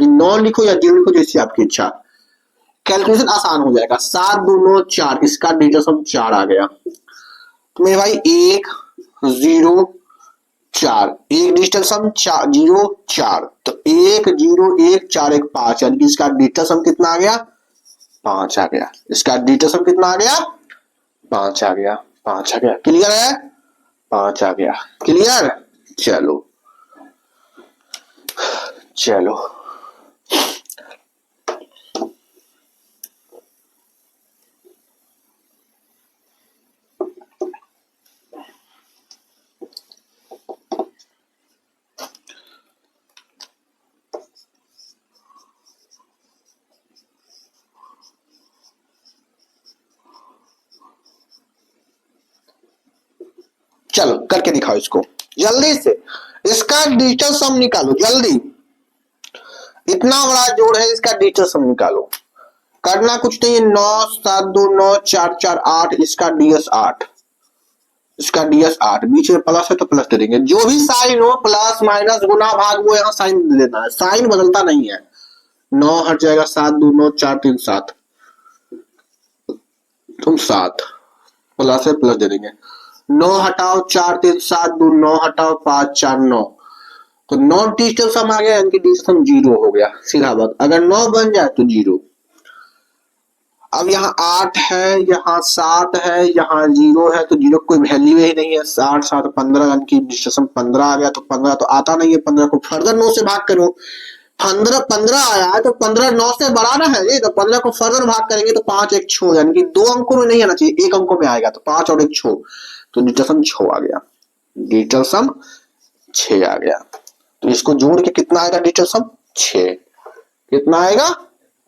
9 लिखो या 0 लिखो, जैसी आपकी इच्छा। कैलकुलेशन आसान हो जाएगा। 7 2 9 4, इसका डिजिटल सम 4 आ गया। तो मेरे भाई 1 0 4, एक डिजिटल सम 0 4, तो 1 0 1 4 1 5, यानी कि इसका डिजिटल सम कितना आ गया? 5 आ गया। इसका डिजिटल सम कितना आ गया? 5 आ गया, 5 आ गया। क्लियर है? 5 आ गया। क्लियर? चलो चलो चलो करके दिखाओ इसको जल्दी से। इसका डिजिटल सम निकालो जल्दी। इतना बड़ा जोड़ है, इसका डिजिटल सम निकालो। करना कुछ नहीं है। 9 7 2 9 4 4 8, इसका डीएस 8, इसका डीएस 8। बीच में प्लस है तो प्लस दे देंगे। जो भी साइन हो, प्लस माइनस गुना भाग, वो यहाँ साइन दे देना है, साइन बदलता नहीं है। 9 हट जाएगा, 7 2 9 4 3 7, तुम 7, प्लस है प्लस दे देंगे। 9 हटाओ 4 3 7 2, 9 हटाओ 5 4 9, तो 9 डिजिटल सम आ गया, यानी कि डिजिटल सम 0 हो गया। सीधा बात, अगर 9 बन जाए तो 0। अब यहाँ 8 है, यहाँ 7 है, यहाँ 0 है, तो 0 कोई वैल्यू ही नहीं है। 8 7 15, यानी कि डिजिटल सम 15 आ गया। तो 15 तो आता नहीं है, 15 को फर्दर 9 से भाग करो। 15 आया है तो 15 9 से बढ़ाना है जी, तो 15 को फर्दर भाग करेंगे तो 5 1 6, यानी कि 2 अंकों में नहीं आना चाहिए, 1 अंकों में आएगा। तो 5 और 1 6, तो डिजिटल सम 6 आ गया। डिजिटल सम 6 आ गया। तो इसको जोड़ के कितना आएगा डिजिटल सम? 6। कितना आएगा?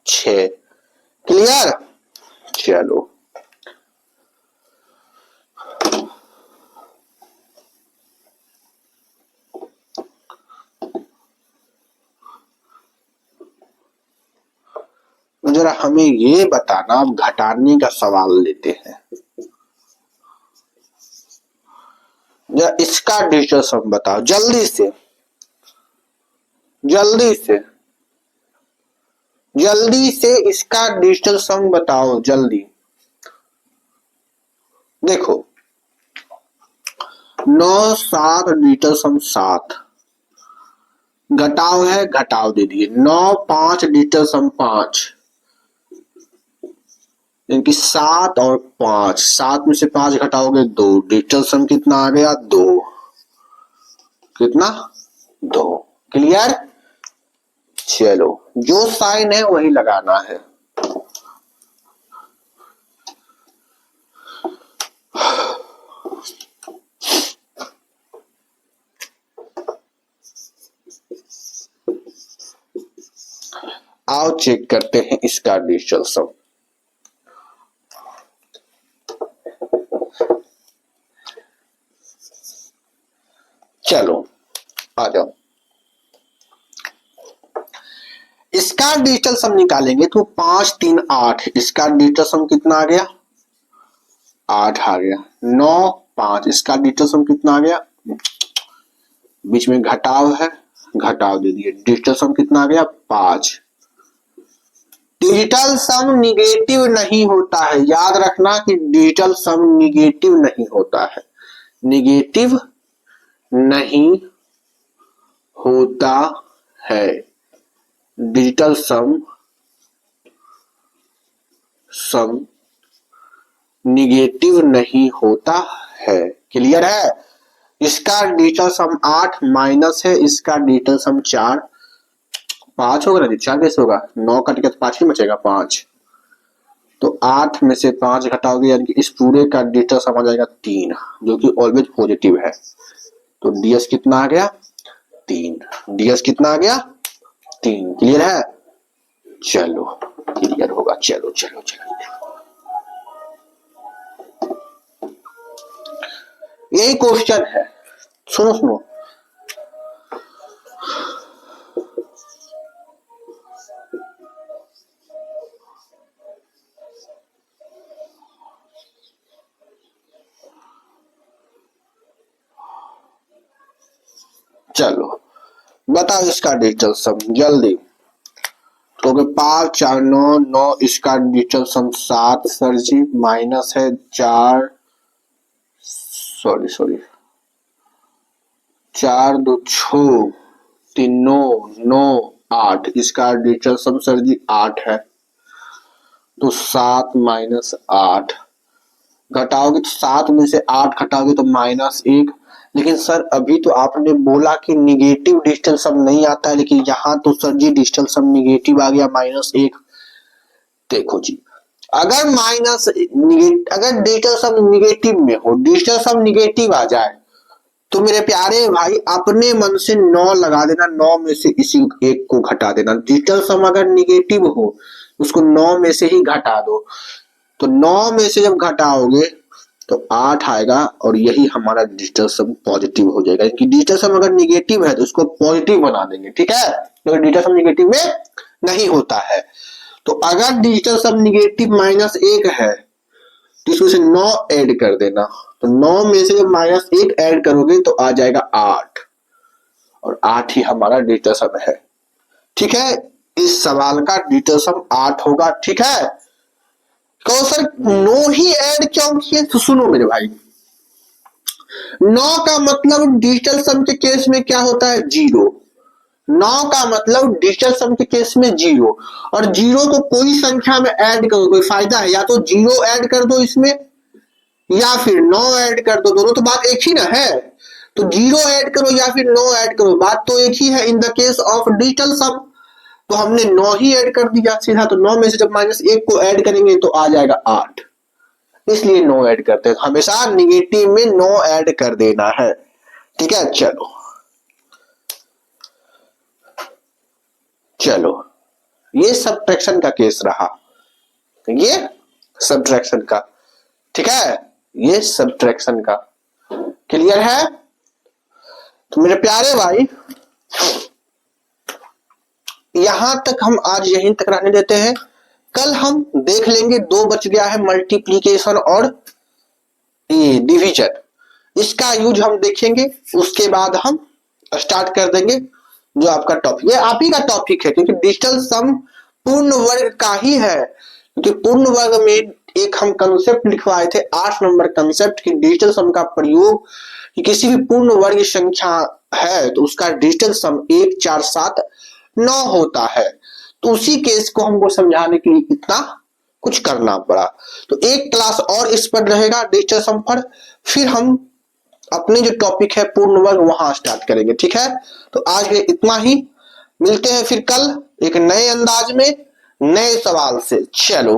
6। क्लियर? चलो जरा हमें ये बताना, अब घटाने का सवाल लेते हैं। जरा इसका डिजिटल सम बताओ जल्दी से, जल्दी से जल्दी से इसका डिजिटल सम बताओ जल्दी। देखो 9 7 डिजिटल सम 7, घटाव है घटाव दे दिए। 9 5 डिजिटल सम 5, यानी कि 7 और 5, 7 में से 5 घटाओगे 2, डिजिटल सम कितना आ गया? 2। कितना? 2। क्लियर? चलो जो साइन है वही लगाना है। आओ चेक करते हैं इसका डिजिटल सम। चलो आ जाओ, इसका डिजिटल सम निकालेंगे तो 5 3 8, इसका डिजिटल सम कितना आ गया? 8 आ गया। 9 5, इसका डिजिटल सम कितना आ गया? बीच में घटाव है, घटाव दे दिए। डिजिटल सम कितना आ गया? 5। डिजिटल सम निगेटिव नहीं होता है, याद रखना कि डिजिटल सम निगेटिव नहीं होता है, निगेटिव नहीं होता है। डिजिटल सम निगेटिव नहीं होता है। क्लियर है? इसका डिजिटल सम 8 माइनस है इसका डिजिटल सम 4, 5 होगा ना? 4 कैसे होगा? 9 कट के 5 ही बचेगा, 5। तो 8 में से 5 घटाओगे यानी कि इस पूरे का डिजिटल सम आ जाएगा 3, जो कि ऑलवेज पॉजिटिव है। तो ds कितना आ गया 3, ds कितना आ गया 3। क्लियर है? चलो क्लियर होगा। चलो चलो चलो यही क्वेश्चन है। सुनो सुनो, चलो बताओ इसका डिजिटल सम जल्दी। तो 5 4 9 9, इसका डिजिटल सम 7 सर जी, माइनस है 4 सॉरी 4 2 6 3 9 9 8, इसका डिजिटल सम सर जी 8 है। तो 7 माइनस 8 घटाओगे तो 7 में से 8 घटाओगे तो -1। लेकिन सर अभी तो आपने बोला कि निगेटिव डिजिटल सम नहीं आता है, लेकिन यहाँ तो सर जी डिजिटल सम निगेटिव आ गया -1। देखो जी, अगर अगर डिजिटल सम निगेटिव में हो, डिजिटल सम निगेटिव आ जाए तो मेरे प्यारे भाई अपने मन से 9 लगा देना, 9 में से इसी एक को घटा देना। डिजिटल सम अगर निगेटिव हो उसको 9 में से ही घटा दो। तो 9 में से जब घटाओगे तो 8 आएगा और यही हमारा डिजिटल सम पॉजिटिव हो जाएगा। क्योंकि डिजिटल सम अगर निगेटिव है तो उसको पॉजिटिव बना देंगे, ठीक है? अगर डिजिटल सम निगेटिव में नहीं होता है तो अगर डिजिटल सम निगेटिव -1 है तो इसमें से 9 ऐड कर देना। तो 9 में से जब -1 ऐड करोगे तो आ जाएगा 8 और 8 ही हमारा डिजिटल सम है। ठीक है, इस सवाल का डिजिटल सम 8 होगा। ठीक है, कहो सर 9 ही ऐड क्यों किए? तो सुनो मेरे भाई, 9 का मतलब डिजिटल सम के केस में क्या होता है 0। 9 का मतलब डिजिटल सम के केस में 0, और 0 को कोई संख्या में ऐड करो कोई फायदा है? या तो 0 ऐड कर दो इसमें या फिर 9 ऐड कर दो, दोनों तो बात एक ही ना है। तो 0 ऐड करो या फिर 9 ऐड करो, बात तो एक ही है in the case of digital sum. तो हमने 9 ही ऐड कर दिया सीधा। तो 9 में से जब -1 को ऐड करेंगे तो आ जाएगा 8, इसलिए 9 ऐड करते हैं। हमेशा निगेटिव में 9 ऐड कर देना है। ठीक है, चलो चलो ये सब्ट्रैक्शन का केस रहा, ये सब्ट्रैक्शन का। ठीक है, ये सब्ट्रैक्शन का। क्लियर है? तो मेरे प्यारे भाई यहां तक हम आज यहीं तक रहने देते हैं। कल हम देख लेंगे 2 बच गया है, मल्टीप्लीकेशन और ये डिवीजन। इसका यूज हम देखेंगे, उसके बाद हम स्टार्ट कर देंगे जो आपका टॉपिक, ये आप ही का टॉपिक है। क्योंकि डिजिटल सम पूर्ण वर्ग का ही है। क्योंकि पूर्ण वर्ग में एक हम कंसेप्ट लिखवाए थे, 8 नंबर कंसेप्ट की डिजिटल सम का प्रयोग कि किसी भी पूर्ण वर्ग संख्या है तो उसका डिजिटल सम 1 4 7 9 होता है। तो उसी केस को हमको समझाने के लिए इतना कुछ करना पड़ा। तो एक क्लास और इस पर रहेगा डिजिटल सम पर, फिर हम अपने जो टॉपिक है पूर्ण वर्ग वहां स्टार्ट करेंगे। ठीक है, तो आज के इतना ही, मिलते हैं फिर कल एक नए अंदाज में नए सवाल से। चलो।